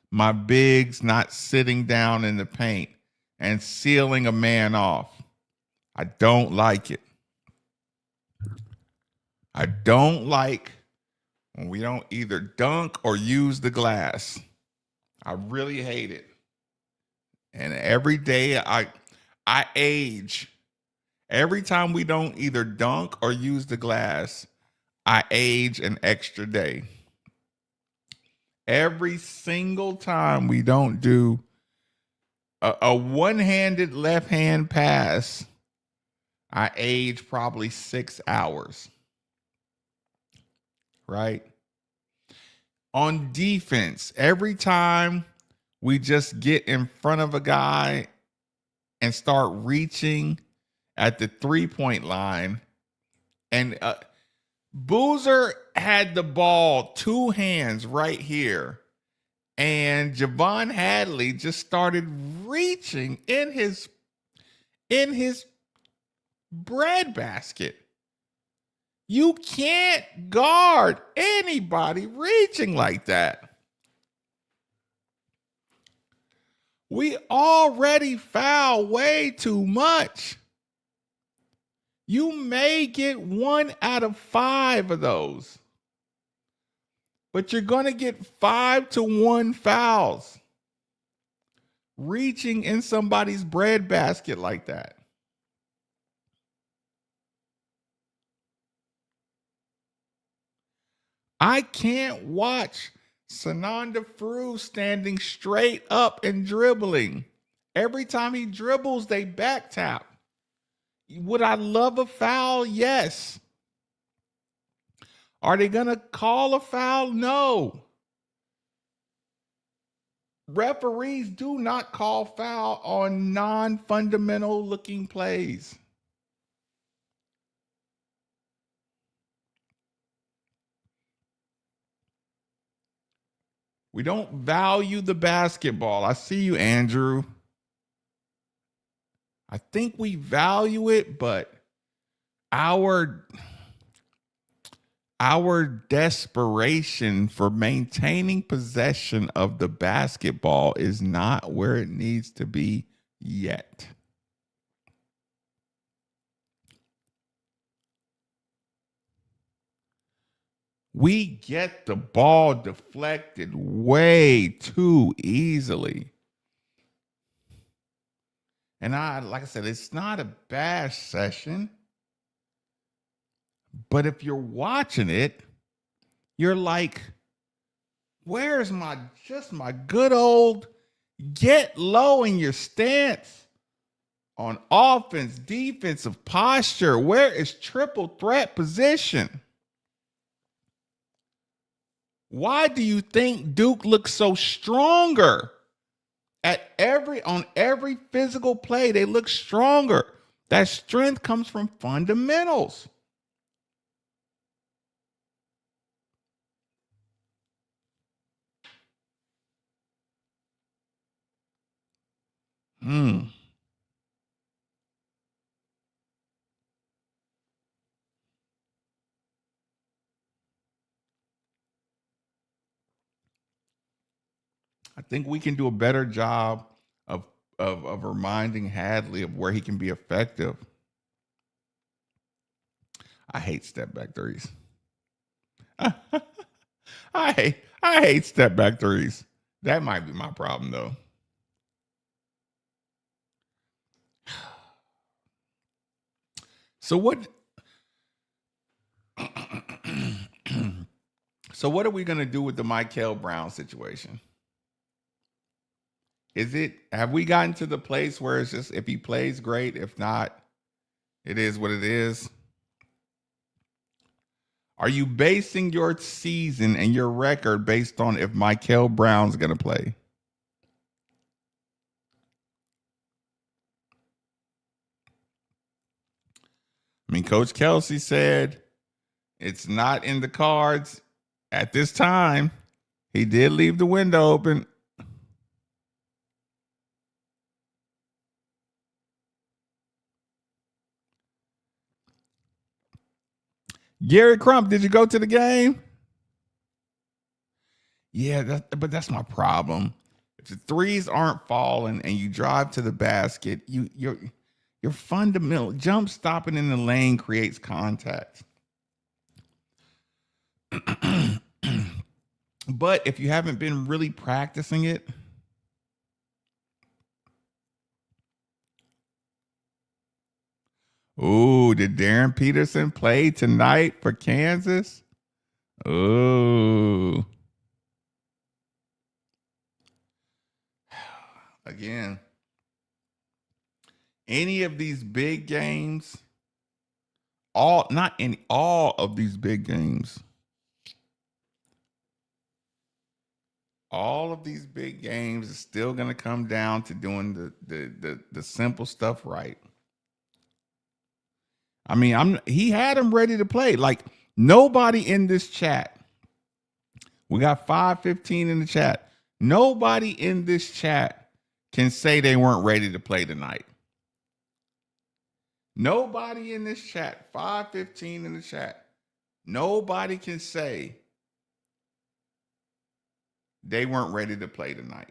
my bigs not sitting down in the paint and sealing a man off. I don't like it. I don't like when we don't either dunk or use the glass. I really hate it. And every day I age. Every time we don't either dunk or use the glass, I age an extra day. Every single time we don't do a one-handed left-hand pass, I age probably 6 hours. Right? On defense, every time we just get in front of a guy and start reaching at the three-point line, and Boozer had the ball 2 hands right here, and Javon Hadley just started reaching in his bread basket. You can't guard anybody reaching like that. We already foul way too much. You may get 1 out of 5 of those, but you're going to get 5 to 1 fouls reaching in somebody's bread basket like that. I can't watch Sananda Fru standing straight up and dribbling. Every time he dribbles, they back tap. Would I love a foul? Yes. Are they going to call a foul? No. Referees do not call foul on non-fundamental looking plays. We don't value the basketball. I see you, Andrew. I think we value it, but our desperation for maintaining possession of the basketball is not where it needs to be yet. We get the ball deflected way too easily. And like I said, it's not a bash session. But if you're watching it, you're like, where's my good old get low in your stance on offense, defensive posture? Where is triple threat position? Why do you think Duke looks so stronger? On every physical play, they look stronger. That strength comes from fundamentals. I think we can do a better job of reminding Hadley of where he can be effective. I hate step back threes. I hate step back threes. That might be my problem though. So what are we going to do with the Michael Brown situation? Have we gotten to the place where it's just, if he plays, great. If not, it is what it is. Are you basing your season and your record based on if Michael Brown's going to play? I mean, Coach Kelsey said it's not in the cards at this time. He did leave the window open. Gary Crump, did you go to the game? Yeah, but that's my problem. If the threes aren't falling and you drive to the basket, your fundamental jump stopping in the lane creates contact. But if you haven't been really practicing it, ooh, did Darren Peterson play tonight for Kansas? Ooh. again, any of these big games, all of these big games, all of these big games is still going to come down to doing the simple stuff right. I mean, he had him ready to play. Like, nobody in this chat, we got 515 in the chat. Nobody in this chat can say they weren't ready to play tonight. Nobody in this chat, 515 in the chat, nobody can say they weren't ready to play tonight.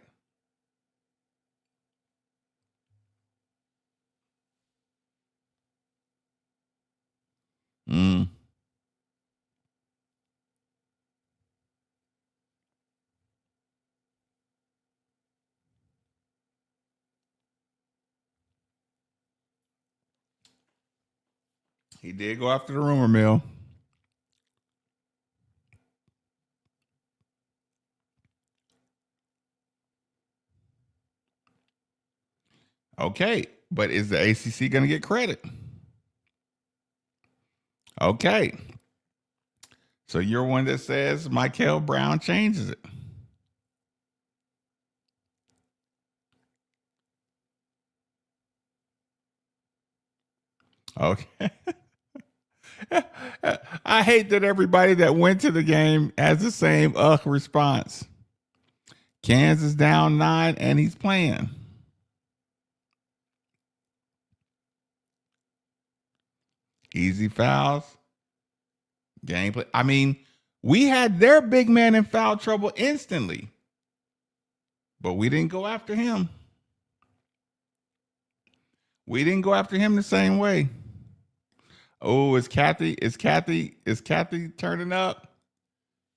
He did go after the rumor mill. Okay, but is the ACC going to get credit? Okay. So you're one that says Michael Brown changes it. Okay. I hate that everybody that went to the game has the same response. Kansas down 9 and he's playing. Easy fouls. Gameplay. I mean, we had their big man in foul trouble instantly, but we didn't go after him. We didn't go after him the same way. Oh, is Kathy turning up?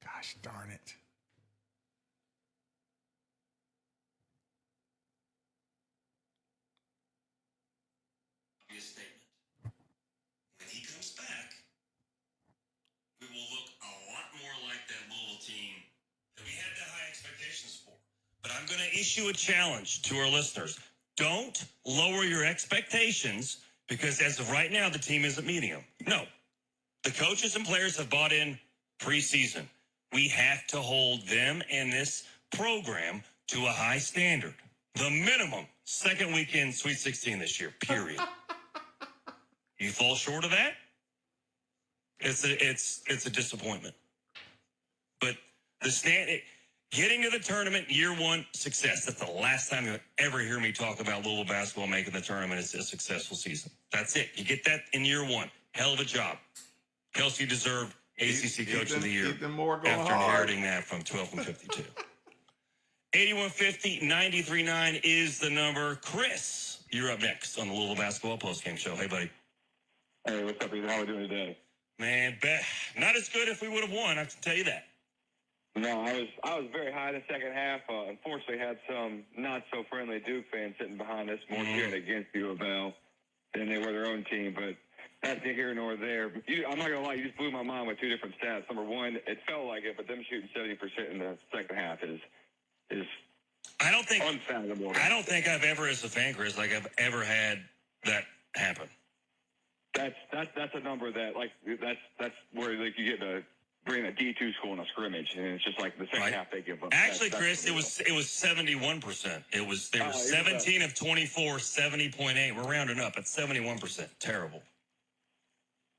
Gosh darn it. Statement. When he comes back, we will look a lot more like that Louisville team that we had that high expectations for. But I'm going to issue a challenge to our listeners. Don't lower your expectations because as of right now, the team isn't meeting them. No. The coaches and players have bought in preseason. We have to hold them and this program to a high standard. The minimum, second weekend, Sweet 16 this year, period. You fall short of that, it's a disappointment. But getting to the tournament, year one, success. That's the last time you'll ever hear me talk about Louisville basketball making the tournament. It's a successful season. That's it. You get that in year one. Hell of a job. Kelsey deserved ACC Coach of the Year after inheriting that from 12 and 52. 8150-93.9 is the number. Chris, you're up next on the Louisville Basketball Postgame Show. Hey, buddy. Hey, what's up, Ethan? How are we doing today? Man, not as good if we would have won, I can tell you that. No, I was very high in the second half. Unfortunately, had some not-so-friendly Duke fans sitting behind us, more cheering against U of L than they were their own team, but that's neither here nor there. I'm not going to lie, you just blew my mind with two different stats. Number one, it felt like it, but them shooting 70% in the second half is unfathomable. I don't think I've ever, as a fan, Chris, like I've ever had that happen. That's a number that that's where like you get to bring a D2 school in a scrimmage, and it's just like the second half they give up. Actually, Chris, it was 71%. They were 17 of 24, 70.8. We're rounding up at 71%. Terrible.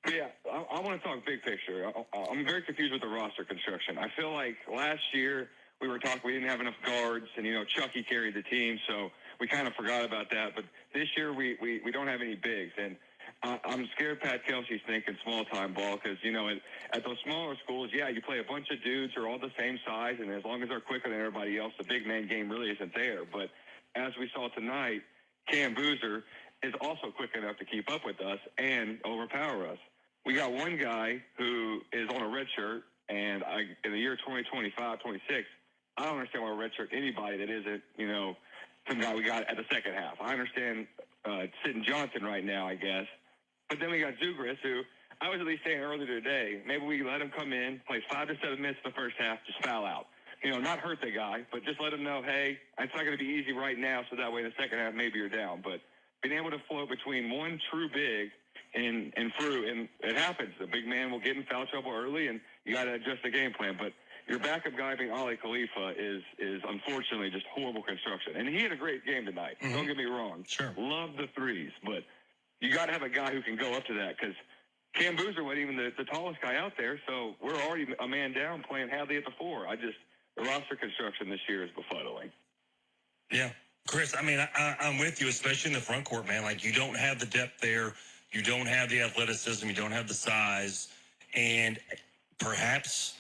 But yeah, I want to talk big picture. I'm very confused with the roster construction. I feel like last year we were talking we didn't have enough guards, and Chucky carried the team, so we kind of forgot about that. But this year we don't have any bigs, and I'm scared Pat Kelsey's thinking small-time ball because, at those smaller schools, yeah, you play a bunch of dudes who are all the same size, and as long as they're quicker than everybody else, the big man game really isn't there. But as we saw tonight, Cam Boozer is also quick enough to keep up with us and overpower us. We got one guy who is on a red shirt, and in the year 2025, 26, I don't understand why red shirt anybody that isn't, some guy we got at the second half. I understand Sidney Johnson right now, I guess. But then we got Zugris, who I was at least saying earlier today, maybe we let him come in, play 5 to 7 minutes in the first half, just foul out. not hurt the guy, but just let him know, hey, it's not going to be easy right now, so that way in the second half maybe you're down. But being able to float between one true big and through, and it happens. The big man will get in foul trouble early, and you got to adjust the game plan. But your backup guy being Ali Khalifa is unfortunately just horrible construction. And he had a great game tonight. Mm-hmm. Don't get me wrong. Sure. Love the threes, but you got to have a guy who can go up to that because Cam Boozer wasn't even the tallest guy out there, so we're already a man down playing Hadley at the 4. The roster construction this year is befuddling. Yeah. Chris, I mean, I'm with you, especially in the front court, man. Like, you don't have the depth there. You don't have the athleticism. You don't have the size. And perhaps,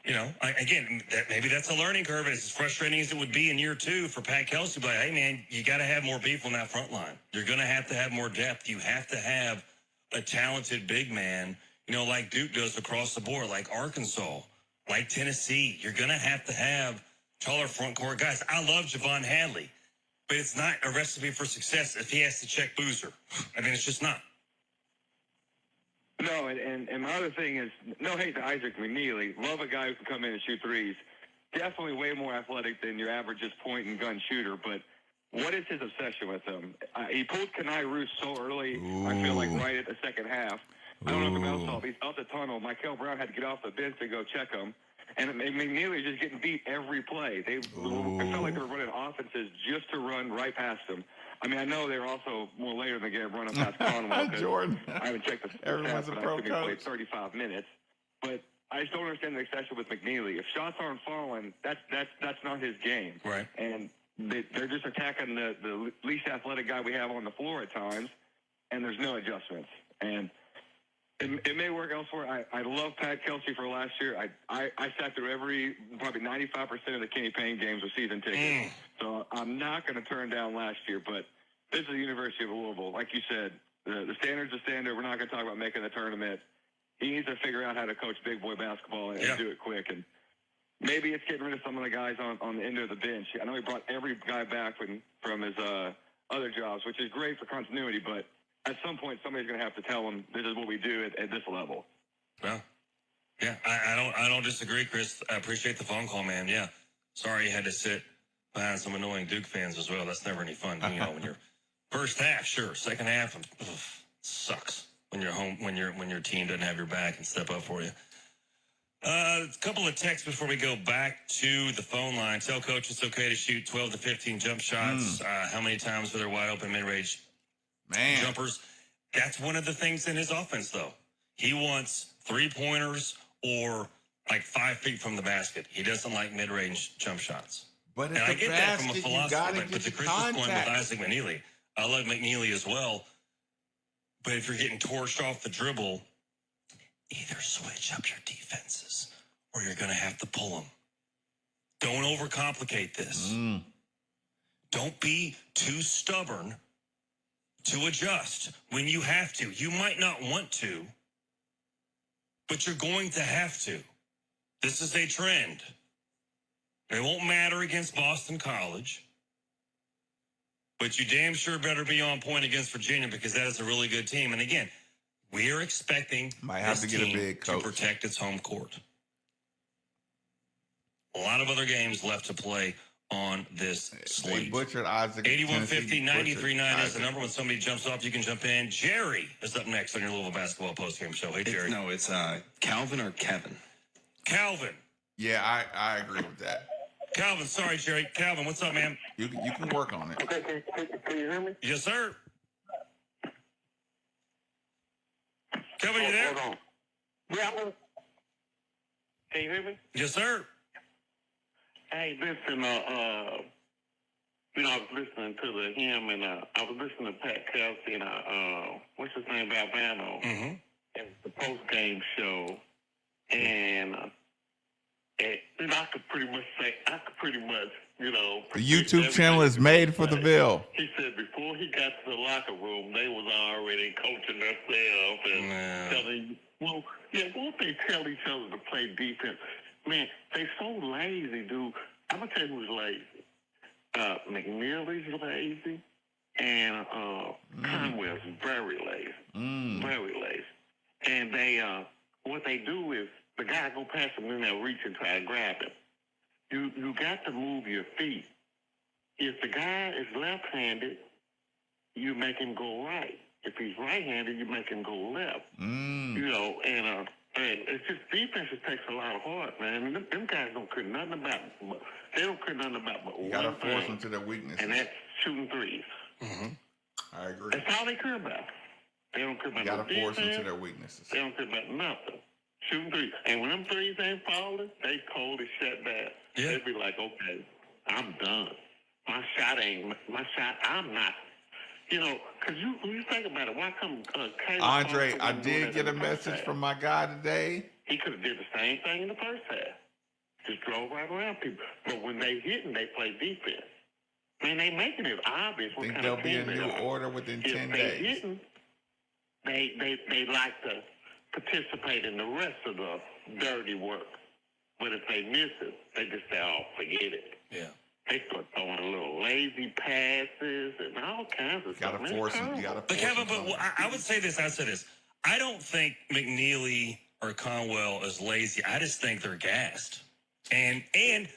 again, maybe that's a learning curve. As frustrating as it would be in year 2 for Pat Kelsey, but hey, man, you got to have more people in that front line. You're going to have more depth. You have to have a talented big man, like Duke does across the board, like Arkansas, like Tennessee. You're going to have taller front court guys. I love Javon Hadley, but it's not a recipe for success if he has to check Boozer. I mean, it's just not. No, and my other thing is, no hate to Isaac McNeely. Love a guy who can come in and shoot threes. Definitely way more athletic than your average just point and gun shooter, but what is his obsession with him? He pulled Kenai Roos so early, I feel like right at the second half. I don't know if you saw, he's up the tunnel. Michael Brown had to get off the bench to go check him. And McNeely just getting beat every play. It felt like they were running offenses just to run right past him. I mean, I know they were also more later than the game running past Conwell. Jordan. I haven't checked the Everyone's stats, a but pro I think he coach. played 35 minutes. But I just don't understand the obsession with McNeely. If shots aren't falling, that's not his game. Right. And they're just attacking the least athletic guy we have on the floor at times, and there's no adjustments. And it may work elsewhere. I love Pat Kelsey for last year. I sat through probably 95% of the Kenny Payne games with season tickets. So I'm not going to turn down last year. But this is the University of Louisville. Like you said, the standard's the standard. We're not going to talk about making the tournament. He needs to figure out how to coach big boy basketball and do it quick. And maybe it's getting rid of some of the guys on the end of the bench. I know he brought every guy back from his other jobs, which is great for continuity, but at some point, somebody's going to have to tell him this is what we do at this level. Well, yeah, I don't disagree, Chris. I appreciate the phone call, man. Yeah, sorry you had to sit behind some annoying Duke fans as well. That's never any fun, when you're first half, sure. Second half, sucks when you're home when your team doesn't have your back and step up for you. A couple of texts before we go back to the phone line. Tell coach it's okay to shoot 12 to 15 jump shots. How many times are there wide open mid-range jumpers? That's one of the things in his offense, though. He wants 3-pointers or like 5 feet from the basket. He doesn't like mid-range jump shots. But and I get that from a philosophy. But to Chris's point with Isaac McNeely, I love McNeely as well. But if you're getting torched off the dribble, either switch up your defenses or you're going to have to pull them. Don't overcomplicate this. Don't be too stubborn to adjust when you have to. You might not want to, but you're going to have to. This is a trend. It won't matter against Boston College, but you damn sure better be on point against Virginia because that is a really good team. And again, we are expecting this team to protect its home court. A lot of other games left to play on this slate. They butchered Isaac. 8150 93.9 is the number. When somebody jumps off, you can jump in. Jerry is up next on your Louisville basketball postgame show. Hey, Jerry. It's Calvin or Kevin. Calvin. Yeah, I agree with that. Calvin, sorry, Jerry. Calvin, what's up, man? You can work on it. Okay, can you hear me? Yes, sir. Calvin, you there? Hold on. Yeah, can you hear me? Yes, sir. Hey, listen, I was listening to him, and I was listening to Pat Kelsey, and what's his name, Albano, and the post-game show, and I could pretty much, the YouTube channel is made for the Ville. He said before he got to the locker room, they was already coaching themselves and telling, won't they tell each other to play defense? Man, they so lazy, dude. I'm going to tell you who's lazy. McNeely's lazy, and Conwell's very lazy. Very lazy. And what they do is the guy go past him and they'll reach and try to grab him. You got to move your feet. If the guy is left-handed, you make him go right. If he's right-handed, you make him go left. You know, and it's just defense. It takes a lot of heart, man. And them guys don't care nothing about. They don't care nothing about but You one gotta force thing, them to their weaknesses, and that's shooting threes. I agree. That's all they care about. They don't care about You gotta no force them to defense. their weaknesses. They don't care about nothing. Shooting threes. And when them threes ain't falling, they cold as shut down. Yeah. They be like, okay, I'm done. My shot, I'm not. You know, because when you think about it, why come Caleb Andre, Thompson I wasn't doing did that get in a the first message half? from my guy today. He could have did the same thing in the first half. Just drove right around people. But when they hitting, they play defense. Man, they making it obvious I what think kind there'll of be a team they new are. order within If 10 they days. hitting, they like to participate in the rest of the dirty work. But if they miss it, they just say, oh, forget it. Yeah. They start throwing little lazy passes and all kinds of stuff. Man, it's terrible. But Kevin, I would say this. I don't think McNeely or Conwell is lazy. I just think they're gassed. And they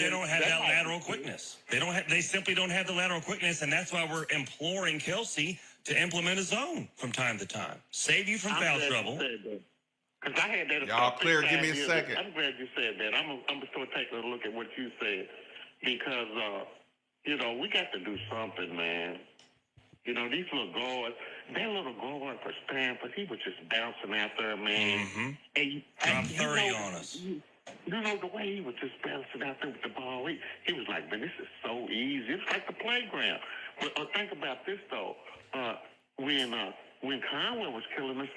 don't have that lateral quickness. They simply don't have the lateral quickness, and that's why we're imploring Kelsey to implement a zone from time to time. Save you from foul trouble. Because I had that. Y'all clear? Give me a years second. ago. I'm glad you said that. I'm going to start taking a look at what you said. Because, you know, we got to do something, man. You know, these little guards, that little guard for Stanford, he was just bouncing out there, man. And Drop 30 on us. You know, the way he was just bouncing out there with the ball, he was like, man, this is so easy. It's like the playground. But think about this, though. When Conway was killing us,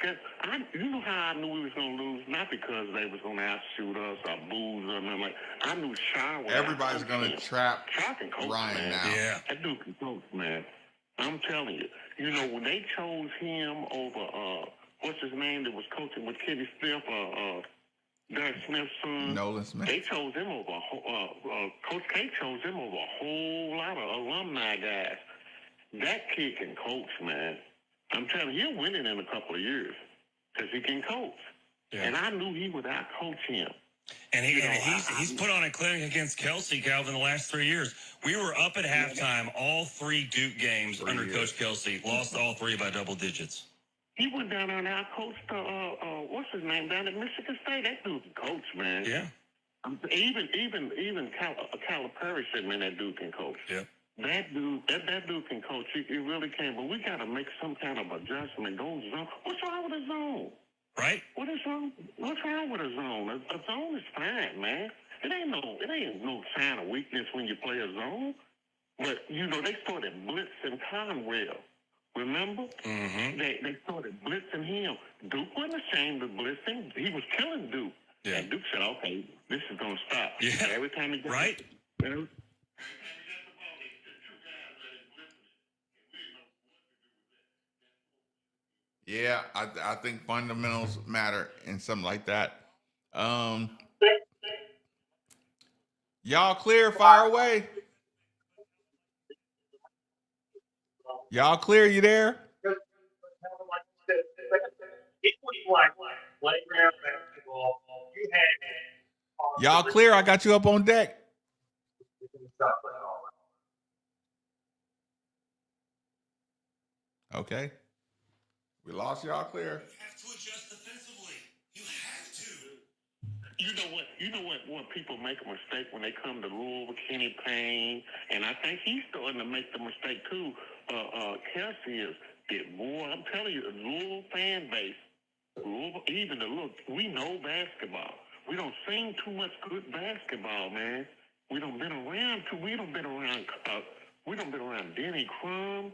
you know how I knew we was going to lose? Not because they was going to outshoot us or booze or nothing like that. I knew Shaw was Everybody's going to trap Shaw can coach, Ryan man. now. Yeah. That dude can coach, man. I'm telling you. You know, when they chose him over, what's his name that was coaching with Kenny Smith, Derek Smith's son? Nolan Smith. They chose him over, Coach K chose him over a whole lot of alumni guys. That kid can coach, man. I'm telling you, he'll win it in a couple of years because he can coach. Yeah. And I knew he would out-coach him. And he's put on a clinic against Kelsey, Calvin, the last 3 years. We were up at halftime, all 3 Duke games under Coach Kelsey, lost all 3 by double digits. He went down there and out-coached, what's his name, down at Michigan State. That dude can coach, man. Yeah. Even Calipari said, man, that dude can coach. Yeah. That dude can coach. He really can. But we got to make some kind of adjustment. Go zone. What's wrong with a zone? Right? What is wrong? What's wrong with a zone? A zone is fine, man. It ain't no sign of weakness when you play a zone. But you know they started blitzing Conwell. Remember? Mm-hmm. They started blitzing him. Duke wasn't ashamed of blitzing. He was killing Duke. Yeah. And Duke said, "Okay, this is gonna stop." Yeah. Every time he got right. Yeah, I think fundamentals matter in something like that. Y'all clear? Fire away. Y'all clear? You there? It was like playground basketball. You had Y'all clear? I got you up on deck. Okay. We lost y'all clear. You have to adjust defensively. You have to. You know what people make a mistake when they come to Louisville, Kenny Payne, and I think he's starting to make the mistake too. Kelsey is boy, I'm telling you, the Louisville fan base, we know basketball. We don't sing too much good basketball, man. We don't been around Denny Crum.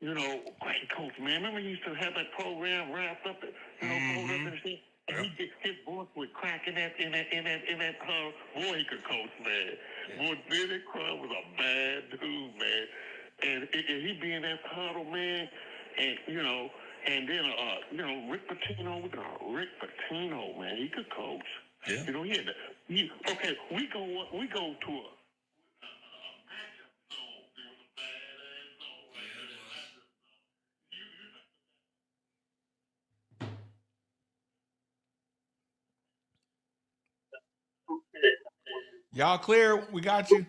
You know, great coach, man. Remember he used to have that program wrapped up, pulled up and shit. And his voice would crack in that boy, he could coach, man. Boy, Denny Crum was a bad dude, man. And he'd be in that huddle, man. And, and then, Rick Pitino, man, he could coach. Yeah. You know, we go to a Y'all clear? We got you.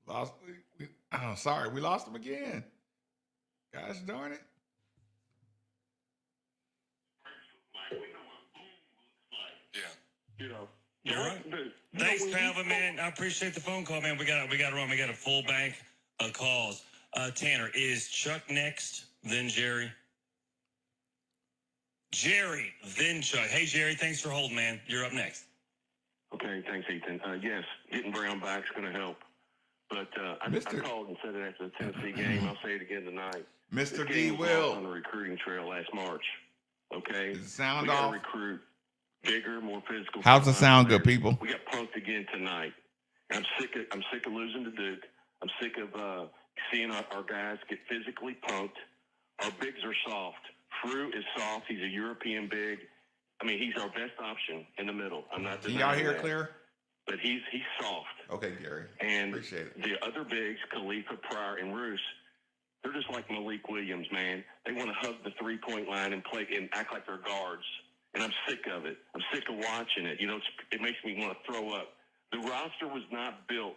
Lost. Oh, sorry, we lost him again. Gosh darn it. You know, You're right. Thanks, Calvin, man. I appreciate the phone call, man. We got to run. We got a full bank of calls. Tanner, is Chuck next, then Jerry? Jerry, then Chuck. Hey, Jerry, thanks for holding, man. You're up next. Okay, thanks, Ethan. Yes, getting Brown back is going to help. But I called and said it after the Tennessee game. I'll say it again tonight. Mr. D. Will on the recruiting trail last March. Okay, is the sound we got off? to recruit bigger, more physical. How's the sound good, people? We got punked again tonight. I'm sick of losing to Duke. I'm sick of seeing our guys get physically punked. Our bigs are soft. Frew is soft. He's a European big. I mean, he's our best option in the middle. I'm not denying Can y'all hear that. clear? But he's soft. Okay, Gary. And appreciate it. The other bigs, Khalifa, Pryor, and Roos, they're just like Malik Williams, man. They want to hug the three-point line and play and act like they're guards. And I'm sick of it. I'm sick of watching it. You know, it makes me want to throw up. The roster was not built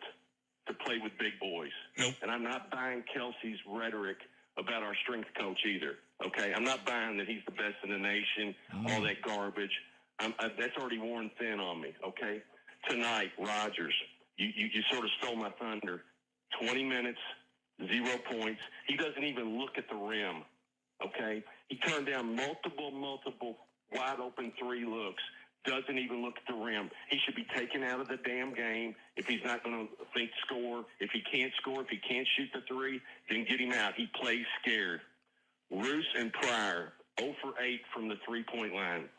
to play with big boys. Nope. And I'm not buying Kelsey's rhetoric about our strength coach either. Okay, I'm not buying that he's the best in the nation. All that garbage. That's already worn thin on me. Okay. Tonight, Rodgers, you sort of stole my thunder. 20 minutes, 0 points. He doesn't even look at the rim. Okay, he turned down multiple wide open 3 looks. Doesn't even look at the rim. He should be taken out of the damn game if he's not going to think score. If he can't score, if he can't shoot the 3, then get him out. He plays scared. Roos and Pryor, 0 for 8 from the 3-point line.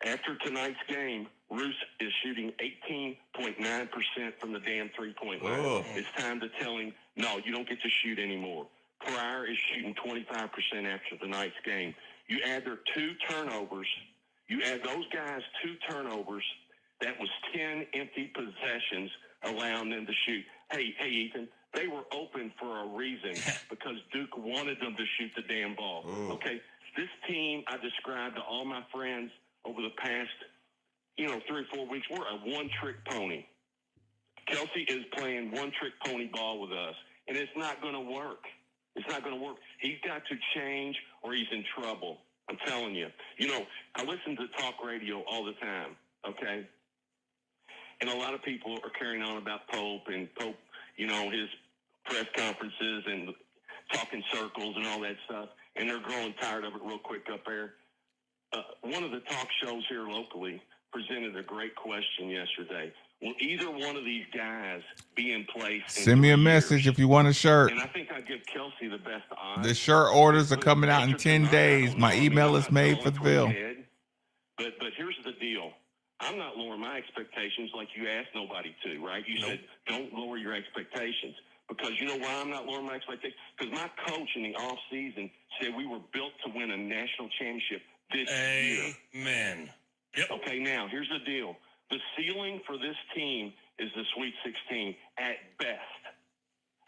After tonight's game, Roos is shooting 18.9% from the damn 3-point line. Whoa. It's time to tell him, no, you don't get to shoot anymore. Pryor is shooting 25% after tonight's game. You add their 2 turnovers. You add those guys 2 turnovers. That was 10 empty possessions allowing them to shoot. Hey, Ethan, they were open for a reason because Duke wanted them to shoot the damn ball. Ooh. Okay, this team I described to all my friends over the past, 3 or 4 weeks, we're a one-trick pony. Kelsey is playing one-trick pony ball with us, and it's not going to work. It's not going to work. He's got to change or he's in trouble. I'm telling you. I listen to talk radio all the time, okay? And a lot of people are carrying on about Pope and Pope, his press conferences and talking circles and all that stuff, and they're growing tired of it real quick up there. One of the talk shows here locally presented a great question yesterday. Will either one of these guys be in place? Send me a message if you want a shirt. And I think I give Kelsey the best odds. The shirt orders are coming out in 10 days. My email is made for the bill. But here's the deal. I'm not lowering my expectations like you asked nobody to, right? You said don't lower your expectations. Because you know why I'm not lowering my expectations? Because my coach in the offseason said we were built to win a national championship this year. Amen. Yep. Okay, now, here's the deal. The ceiling for this team is the Sweet 16 at best.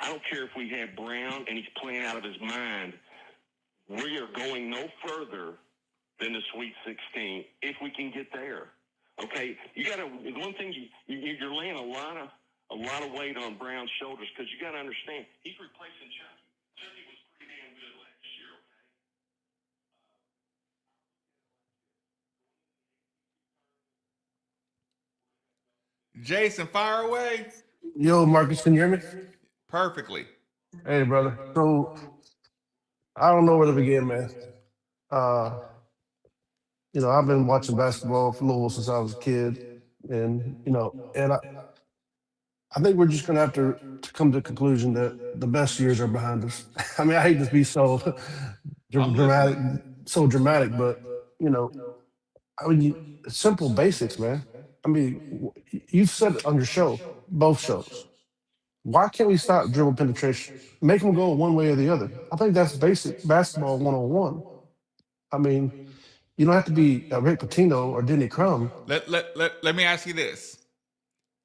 I don't care if we have Brown and he's playing out of his mind. We are going no further than the Sweet 16 if we can get there. Okay, one thing you're laying a lot of weight on Brown's shoulders because you got to understand he's replacing Chucky. Chucky was pretty damn good last year. Jason, fire away. Yo, Marcus, can you hear me? Perfectly. Hey, brother. So, I don't know where to begin, man. I've been watching basketball for Louisville since I was a kid, and I think we're just gonna have to come to the conclusion that the best years are behind us. I mean, I hate to be so dramatic, but simple basics, man. I mean, you've said it on your show, both shows. Why can't we stop dribble penetration? Make them go one way or the other. I think that's basic basketball 101. I mean, you don't have to be Rick Pitino or Denny Crum. Let me ask you this: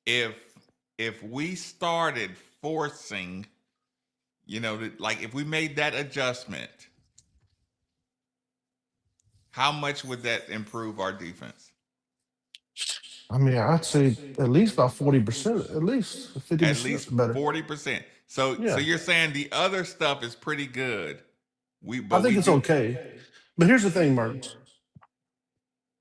if we started forcing, if we made that adjustment, How much would that improve our defense? I mean, I'd say at least about 40%, at least At 50% least better. 40%. So Yeah, you're saying the other stuff is pretty good. I But think we it's do. okay. But here's the thing, Martins.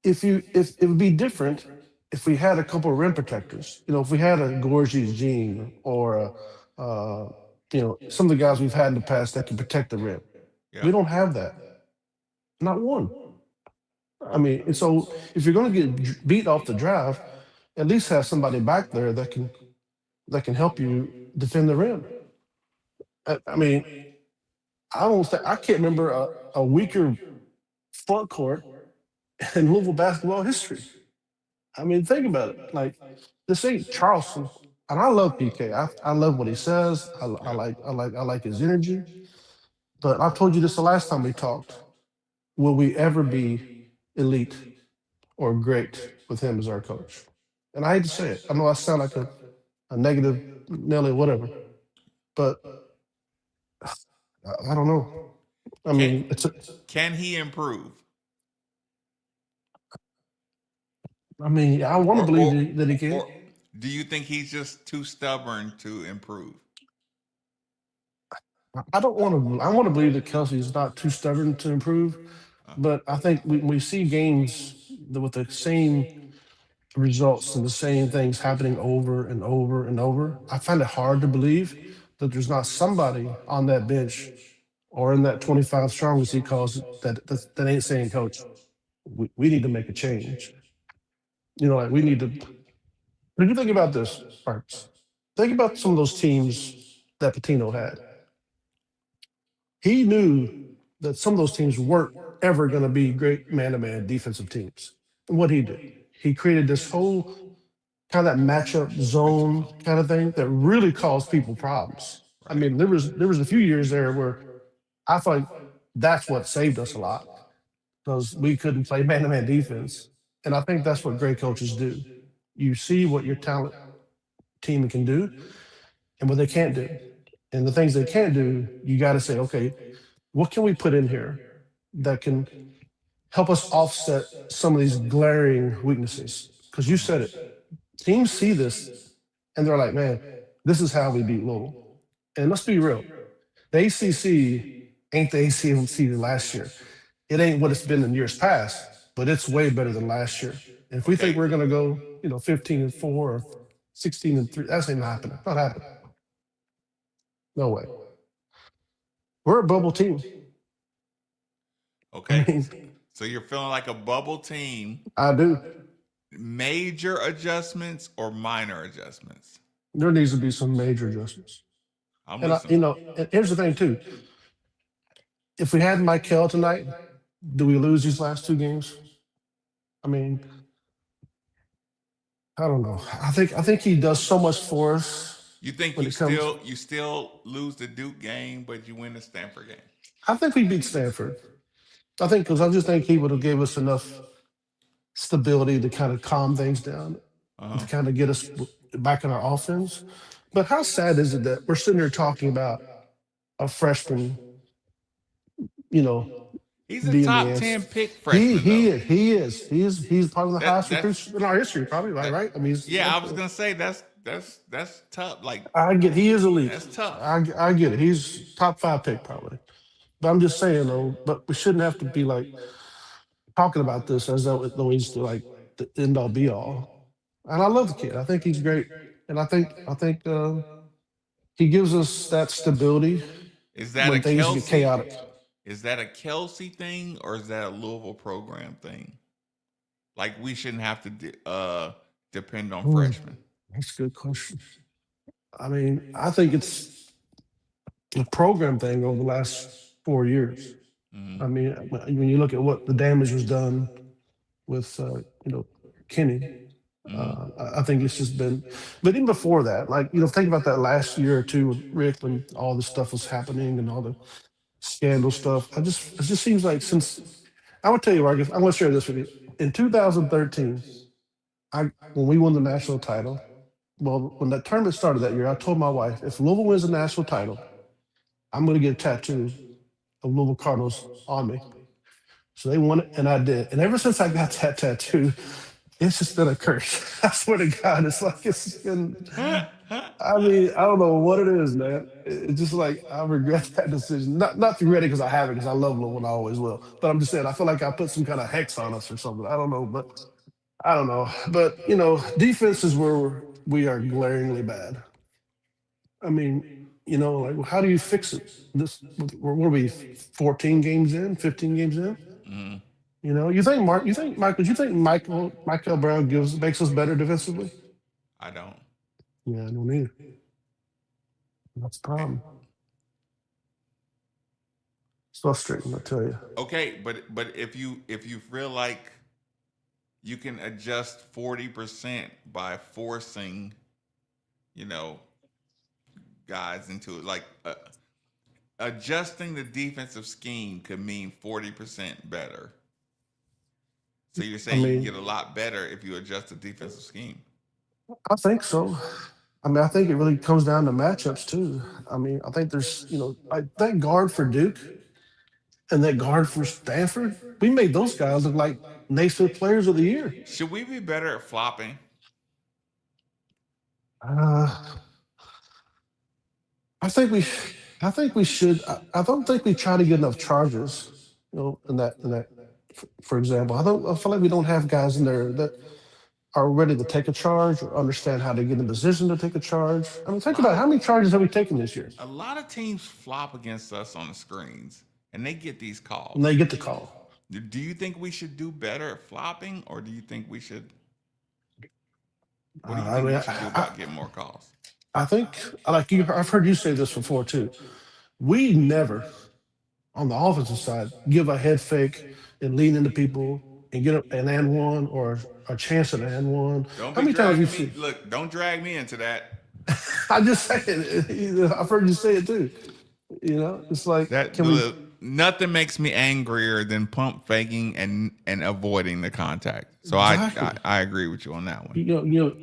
If it would be different if we had a couple of rim protectors. If we had a Gorgie's Gene or some of the guys we've had in the past that can protect the rim. Yeah. We don't have that. Not one. I mean, and so if you're going to get beat off the drive, at least have somebody back there that can help you defend the rim. I mean, I can't remember a weaker front court in Louisville basketball history. I mean, think about it. Like this ain't Charleston, and I love PK. I love what he says. Yeah. I like his energy. But I told you this the last time we talked. Will we ever be elite or great with him as our coach? And I hate to say it. I know I sound like a negative Nelly, whatever, but I don't know. I Can mean, can he improve? I want to Or believe or that he can. or do you think he's just too stubborn to improve? I don't want to. I want to believe that Kelsey is not too stubborn to improve, but I think we see games with the same results and the same things happening over and over and over. I find it hard to believe that there's not somebody on that bench or in that 25 strong, as he calls it, that ain't saying, Coach, we need to make a change. Like we need to. When you think about this, Marks, think about some of those teams that Patino had. He knew that some of those teams weren't ever going to be great man-to-man defensive teams. And what he did, he created this whole kind of that matchup zone kind of thing that really caused people problems. I mean, there was a few years there where I felt like that's what saved us a lot because we couldn't play man-to-man defense. And I think that's what great coaches do. You see what your talent team can do and what they can't do. And the things they can't do, you got to say, okay, what can we put in here that can help us offset some of these glaring weaknesses? Because you said it. Teams see this and they're like, man, this is how we beat Louisville. And let's be real. The ACC ain't the ACC last year. It ain't what it's been in years past, but it's way better than last year. And if we think we're going to go, 15-4 or 16-3, that's ain't happening. Not happening. No way. We're a bubble team. Okay. I mean, So you're feeling like a bubble team. I do. Major adjustments or minor adjustments? There needs to be some major adjustments. I'm And listening. and here's the thing too. If we had Michael tonight, do we lose these last two games? I mean, I don't know. I think he does so much for us. You think when you it comes, still lose the Duke game, but you win the Stanford game? I think we beat Stanford. I just think he would have gave us enough stability to kind of calm things down, to kind of get us back in our offense. But how sad is it that we're sitting here talking about a freshman, He's a being top the 10 answer? pick freshman. He's probably the highest recruits in our history, probably, right? I mean, I was gonna say that's tough. Like I get he is elite. That's tough. I get it. He's top 5 pick probably. But I'm just saying though, but we shouldn't have to be like talking about this as though he's like the end all be all. And I love the kid. I think he's great. And I think he gives us that stability Is that when a things get Kelsey? chaotic. Is that a Kelsey thing or is that a Louisville program thing? Like we shouldn't have to depend on freshmen. That's a good question. I mean, I think it's a program thing over the last 4 years. I mean, when you look at what the damage was done with, Kenny, I think it's just been, but even before that, like, think about that last year or two with Rick when all this stuff was happening and all the scandal stuff. It just seems like since, I would tell you, Marcus, I'm going to share this with you. In 2013, when we won the national title, well, when that tournament started that year, I told my wife, if Louisville wins the national title, I'm going to get a tattoo of Louisville Cardinals on me. So they won it, and I did. And ever since I got that tattoo, it's just been a curse. I swear to God, it's like it's been. I mean, I don't know what it is, man. It's just like I regret that decision. Not to regret it because I have it, because I love Lil and I always will. But I'm just saying, I feel like I put some kind of hex on us or something. I don't know, but I don't know. But defense is where we are glaringly bad. I mean, like how do you fix it? What are we 14 games in, 15 games in? Mm. You think Michael? You think Michael Brown makes us better defensively? I don't. Yeah, I don't either. That's the problem. It's frustrating, I tell you. Okay, but if you feel like you can adjust 40% by forcing, guys into it, like adjusting the defensive scheme could mean 40% better. So you're saying you can get a lot better if you adjust the defensive scheme? I think so. I mean, I think it really comes down to matchups too. I mean, I think there's, like that guard for Duke and that guard for Stanford. We made those guys look like Naismith Players of the Year. Should we be better at flopping? I think we should. I don't think we try to get enough charges. In that. For example, I feel like we don't have guys in there that are ready to take a charge or understand how to get in position to take a charge. I mean, think about how many charges have we taken this year? A lot of teams flop against us on the screens, and they get these calls. And they get the call. Do you think we should do better at flopping, or do you think we should? What do you think we should do about getting more calls? I think, I've heard you say this before too. We never, on the offensive side, give a head fake and lean into people and get an and one or a chance at an and one. Don't How many times you see? Look, don't drag me into that. I'm just saying. I've heard you say it too. It's like that. Nothing makes me angrier than pump faking and avoiding the contact. So exactly. I agree with you on that one.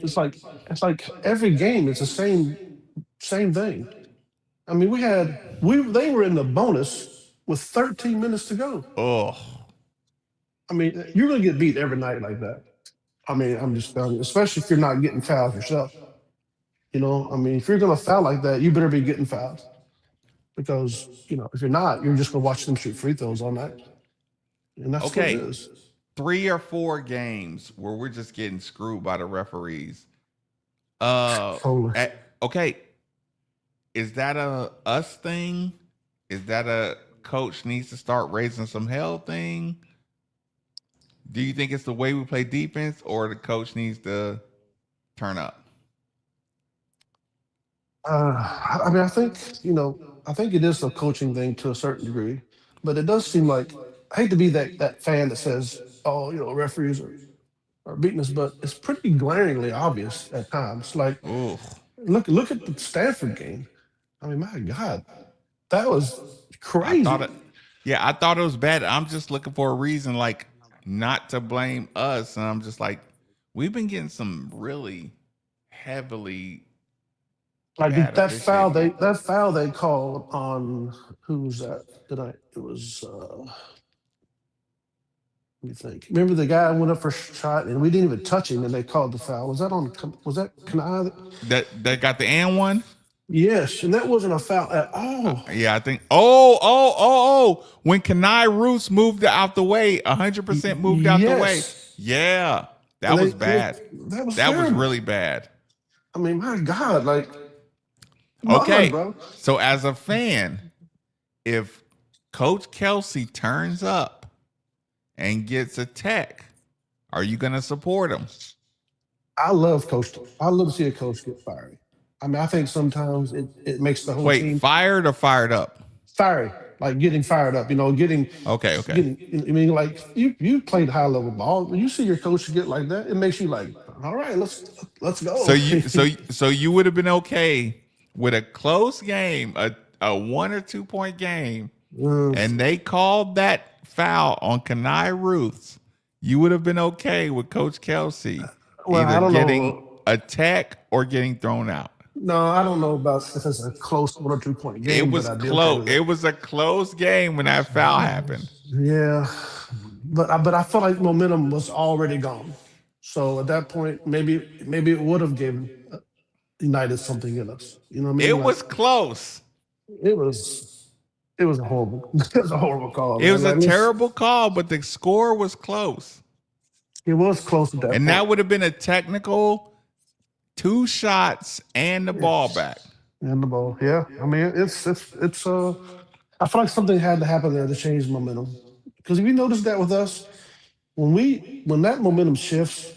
It's like every game it's the same thing. I mean, they were in the bonus with 13 minutes to go. Oh. I mean, you're going to get beat every night like that. I mean, I'm just telling you, especially if you're not getting fouled yourself. I mean, if you're going to foul like that, you better be getting fouled. Because, if you're not, you're just going to watch them shoot free throws all night. And that's what it is. 3 or 4 games where we're just getting screwed by the referees. Okay. Is that a us thing? Is that a coach needs to start raising some hell thing? Do you think it's the way we play defense, or the coach needs to turn up? I mean, I think it is a coaching thing to a certain degree, but it does seem like, I hate to be that fan that says, "Oh, referees are beating us," but it's pretty glaringly obvious at times. Like, look at the Stanford game. I mean, my God, that was crazy. I thought it was bad. I'm just looking for a reason, like, not to blame us, and I'm just like, we've been getting some really heavily. Like that foul they called on, who was that tonight? It was let me think. Remember the guy went up for a shot and we didn't even touch him and they called the foul. Was that Kanai? That got the and one? Yes, and that wasn't a foul at all. Yeah, I think. When Kanai Roots moved out the way, 100% moved out the way. Yeah, that was bad. That was really bad. I mean, my God, like. Okay, bro. So as a fan, if Coach Kelsey turns up and gets a tech, are you going to support him? I love to see a coach get fired. I mean, I think sometimes it makes the whole team. Fired or fired up? Fired, like getting fired up. Okay. I mean, like you played high level ball. When you see your coach get like that, it makes you like, all right, let's go. So you would have been okay with a close game, a 1 or 2 point game, and they called that foul on Kanai Ruths, you would have been okay with Coach Kelsey either getting a tech or getting thrown out. No, I don't know about if it's a close 1 or 2 point game. It was close. It was a close game when that foul happened. Yeah, but I felt like momentum was already gone. So at that point, maybe it would have given United something in us. You know what I mean? It Like was close. it was it was a horrible it was a horrible call, It man. was a Like let's terrible call, but the score was close. it was close at that And point. that would have been a technical 2 shots and the ball back. And the ball. Yeah. I mean it's I feel like something had to happen there to change momentum. Because if you notice that with us, when that momentum shifts,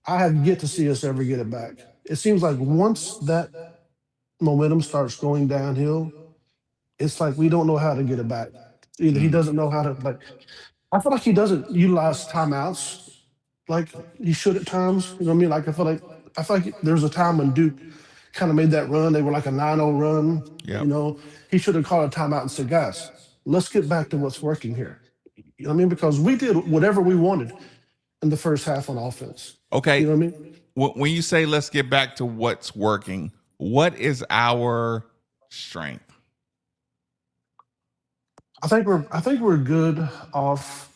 I have yet to see us ever get it back. It seems like once that momentum starts going downhill, it's like we don't know how to get it back. Either he doesn't know how to like. I feel like he doesn't utilize timeouts like he should at times. You know what I mean? Like I feel like there was a time when Duke kind of made that run. They were like a 9-0 run. You Yep. know, he should have called a timeout and said, "Guys, let's get back to what's working here." You know what I mean? Because we did whatever we wanted in the first half on offense. Okay. You know what I mean? When you say let's get back to what's working, what is our strength? I think we're good off,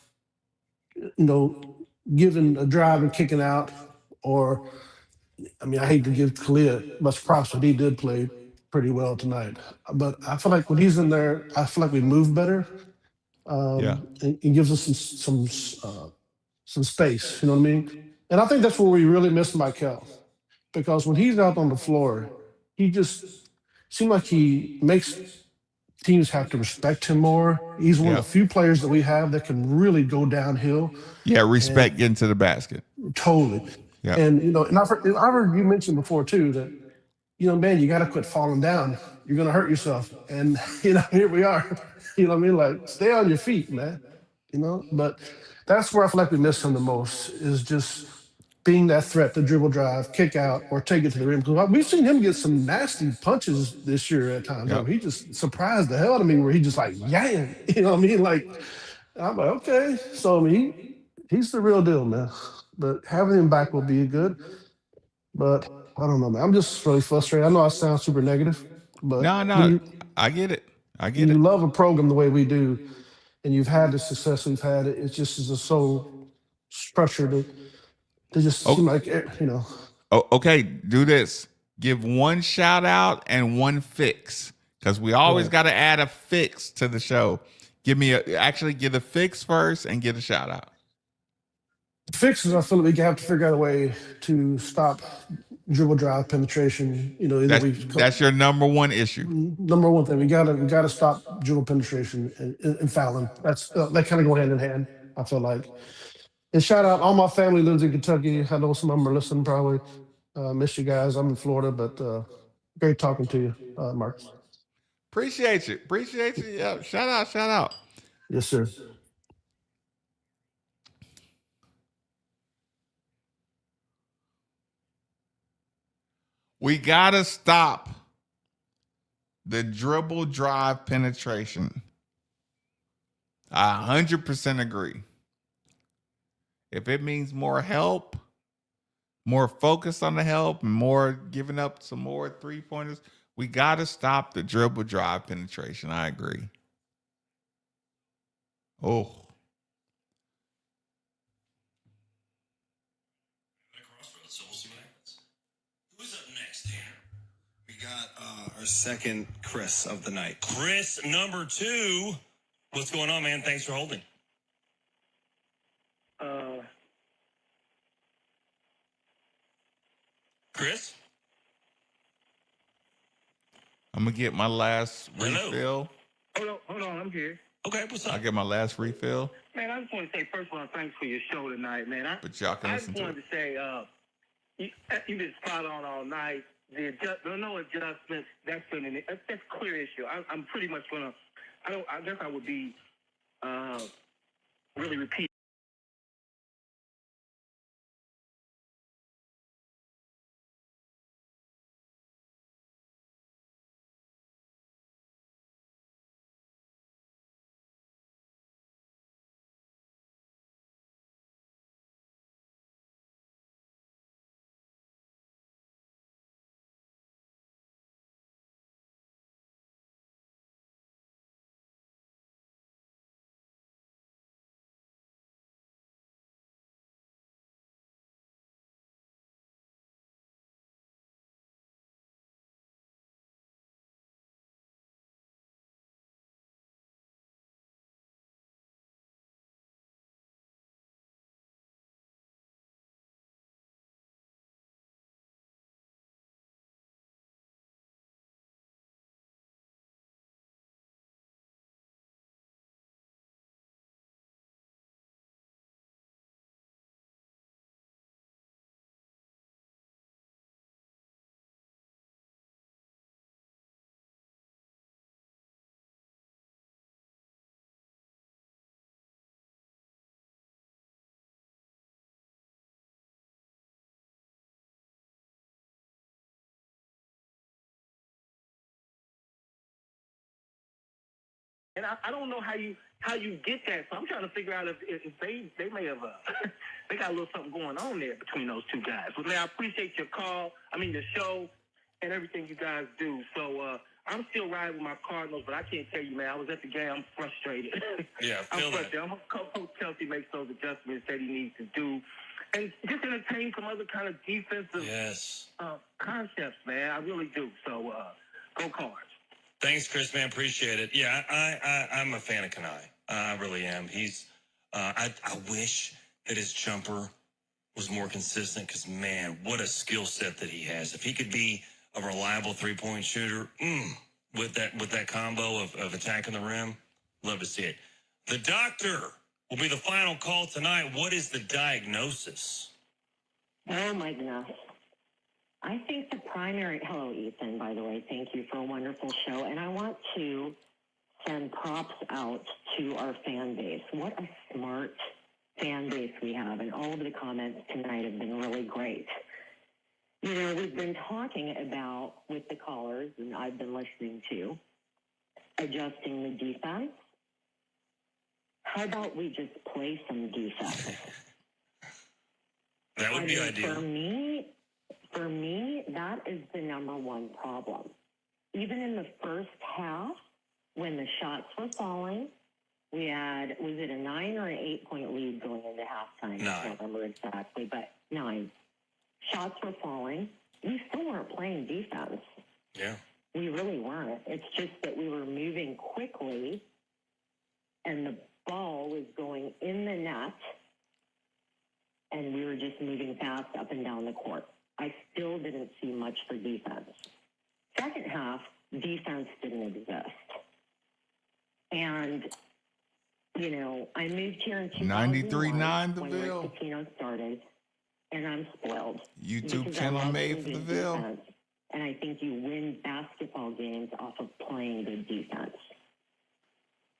giving a drive and kicking out. Or, I mean, I hate to give Kalia much props, but he did play pretty well tonight. But I feel like when he's in there, I feel like we move better. And gives us some space. You know what I mean? And I think that's where we really miss Michael, because when he's out on the floor, he just seems like he makes teams have to respect him more. He's one of the few players that we have that can really go downhill. Yeah, respect getting to the basket. Totally. Yeah. And and I've heard you mention before too that man, you got to quit falling down. You're gonna hurt yourself. And here we are. You know what I mean? Like, stay on your feet, man. But that's where I feel like we miss him the most, is just being that threat to dribble drive, kick out, or take it to the rim. Because we've seen him get some nasty punches this year at times. Yep. He just surprised the hell out of me where he just like, yang. You know what I mean? Like, I'm like, okay. So, I mean, he's the real deal, man. But having him back will be good. But I don't know, man. I'm just really frustrated. I know I sound super negative, but No, I get it. I get when it. you love a program the way we do, and you've had the success we've had, it just is so structured. They just seem like, Oh, okay, do this. Give one shout out and one fix, because we always got to add a fix to the show. Give the fix first and get a shout out. Fixes, I feel like we have to figure out a way to stop dribble drive penetration. That's your number one issue. Number one thing, we gotta stop dribble penetration and fouling. That's that kind of go hand in hand, I feel like. And shout out, all my family lives in Kentucky. I know some of them are listening probably. Miss you guys. I'm in Florida, but great talking to you, Marcus. Appreciate you. Yeah, shout out. Yes, sir. We gotta stop the dribble drive penetration. I 100% agree. If it means more help, more focus on the help, and more giving up some more 3-pointers, we gotta stop the dribble drive penetration. I agree. Oh. Who's up next here? We got our second Chris of the night. Chris, number 2. What's going on, man? Thanks for holding. Chris? I'm gonna get my last refill. Hold on, I'm here. Okay, what's up? I'll get my last refill. Man, I just want to say, first of all, thanks for your show tonight, man. But y'all can listen to it. I just wanted to say, you've been spot on all night. The no adjustments, that's a clear issue. I'm pretty much gonna. I guess I would be really repeat. And I don't know how you get that. So I'm trying to figure out if they may have they got a little something going on there between those two guys. But man, I appreciate your show, and everything you guys do. So I'm still riding with my Cardinals, but I can't tell you, man. I was at the game. I'm frustrated. Yeah, I'm feel that. frustrated. I'm Coach Kelsey makes those adjustments that he needs to do, and just entertain some other kind of defensive concepts, man. I really do. So go Cards. Thanks, Chris, man. Appreciate it. Yeah, I'm a fan of Kanai. I really am. He's. I wish that his jumper was more consistent because, man, what a skill set that he has. If he could be a reliable three-point shooter with that combo of attacking the rim, love to see it. The doctor will be the final call tonight. What is the diagnosis? Oh, my goodness. I think the primary... Hello, Ethan, by the way. Thank you for a wonderful show. And I want to send props out to our fan base. What a smart fan base we have. And all of the comments tonight have been really great. You know, we've been talking about, with the callers, and I've been listening to, adjusting the defense. How about we just play some defense? That would be ideal. For me, that is the number one problem. Even in the first half, when the shots were falling, we had, was it a 9 or an 8-point lead going into halftime? 9. I can't remember exactly, but 9. Shots were falling. We still weren't playing defense. Yeah. We really weren't. It's just that we were moving quickly, and the ball was going in the net, and we were just moving fast up and down the court. I still didn't see much for defense. Second half, defense didn't exist. And, you know, I moved here in 93.9 the when Ville. Rick Tino started, and I'm spoiled. YouTube because channel I love made for playing the good Ville. defense, and I think you win basketball games off of playing good defense.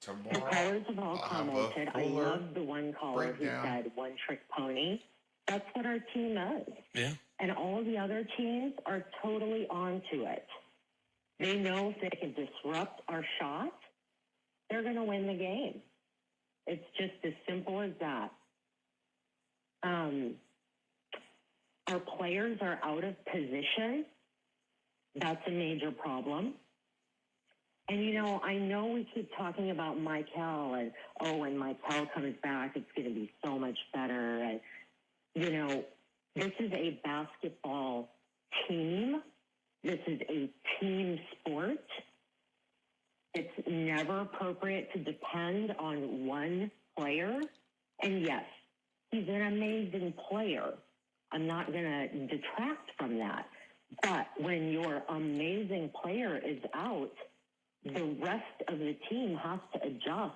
The callers have all commented. I love the one caller who said one-trick pony. That's what our team is. Yeah. And all the other teams are totally onto it. They know if they can disrupt our shot, they're going to win the game. It's just as simple as that. Our players are out of position. That's a major problem. And, you know, I know we keep talking about Michael and, when Michael comes back, it's going to be so much better. And, you know, this is a basketball team. This is a team sport. It's never appropriate to depend on one player. And yes, he's an amazing player. I'm not going to detract from that. But when your amazing player is out, the rest of the team has to adjust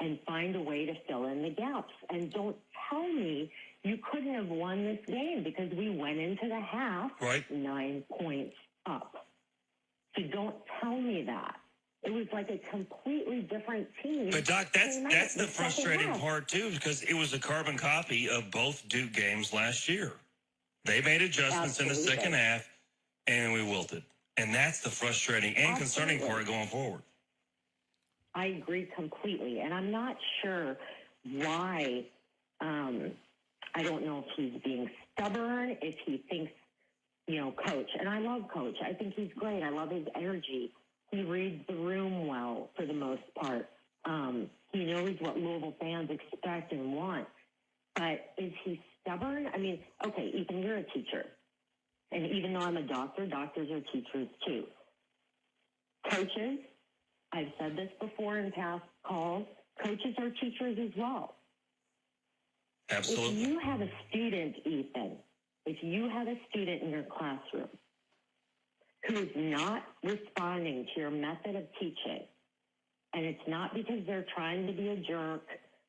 and find a way to fill in the gaps. And don't tell me you couldn't have won this game because we went into the half 9 points up. So don't tell me that. It was like a completely different team. But, Doc, that's the frustrating part, too, because it was a carbon copy of both Duke games last year. They made adjustments in the second half, and we wilted. And that's the frustrating and concerning part going forward. I agree completely. And I'm not sure why. I don't know if he's being stubborn, if he thinks, you know, Coach. And I love Coach. I think he's great. I love his energy. He reads the room well for the most part. He knows what Louisville fans expect and want. But is he stubborn? I mean, okay, Ethan, you're a teacher. And even though I'm a doctor, doctors are teachers too. Coaches, I've said this before in past calls, coaches are teachers as well. Absolutely. If you have a student, Ethan, if you have a student in your classroom who is not responding to your method of teaching, and it's not because they're trying to be a jerk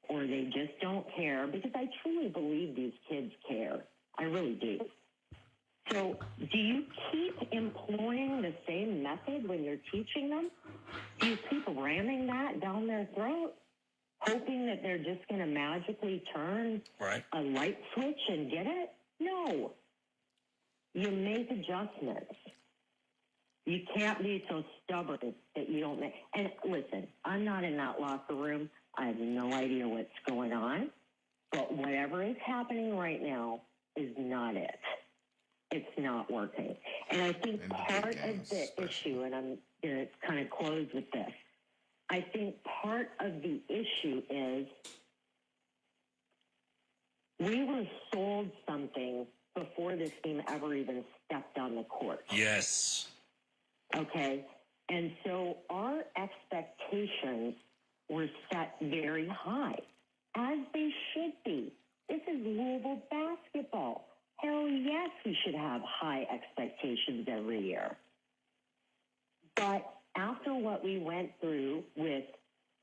or they just don't care, because I truly believe these kids care. I really do. So do you keep employing the same method when you're teaching them? Do you keep ramming that down their throat, hoping that they're just going to magically turn a light switch and get it? No. You make adjustments. You can't be so stubborn that you don't make. And listen, I'm not in that locker room. I have no idea what's going on. But whatever is happening right now is not it. It's not working. And I think part of the issue, and I'm going to kind of close with this, I think part of the issue is we were sold something before this team ever even stepped on the court. Yes. Okay? And so our expectations were set very high, as they should be. This is Louisville basketball. Hell yes, we should have high expectations every year. But after what we went through with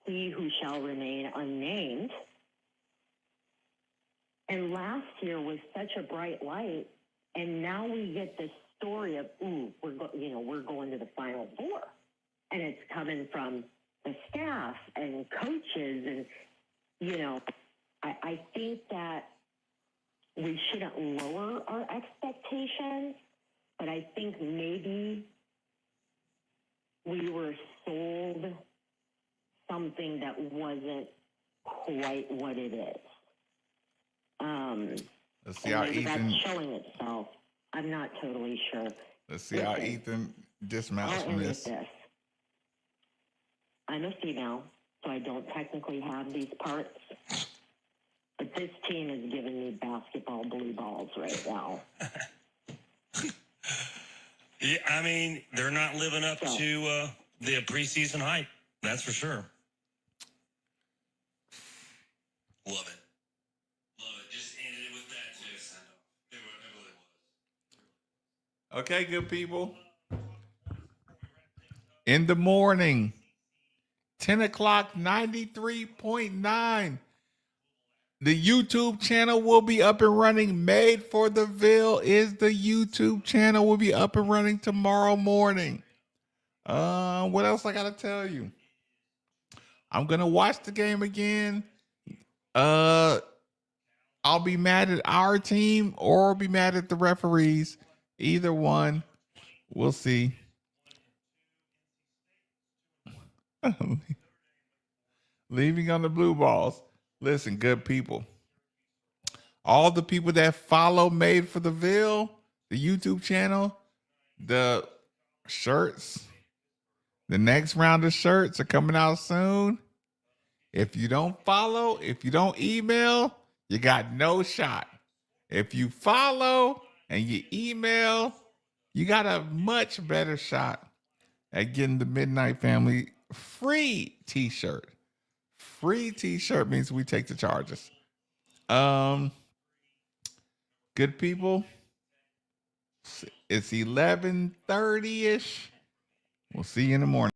he who shall remain unnamed, and last year was such a bright light, and now we get this story of, we're going to the Final Four, and it's coming from the staff and coaches, and I think that we shouldn't lower our expectations, but I think maybe we were sold something that wasn't quite what it is. Let's see how Ethan. That's showing itself. I'm not totally sure. Let's see how Ethan dismounts from this. I'm a female, so I don't technically have these parts. But this team is giving me basketball blue balls right now. Yeah, I mean, they're not living up to the preseason hype. That's for sure. Love it. Love it. Just ended it with that, too. It really was. Okay, good people. In the morning, 10 o'clock, 93.9. The YouTube channel will be up and running. Made for the Ville is the YouTube channel. Will be up and running tomorrow morning. What else I gotta tell you? I'm gonna watch the game again. I'll be mad at our team or be mad at the referees. Either one. We'll see. Leaving on the blue balls. Listen, good people. All the people that follow Made for the Ville, the YouTube channel, the shirts, the next round of shirts are coming out soon. If you don't follow, if you don't email, you got no shot. If you follow and you email, you got a much better shot at getting the Midnight Family free t-shirt. Free t-shirt means we take the charges. Good people. It's 11:30-ish. We'll see you in the morning.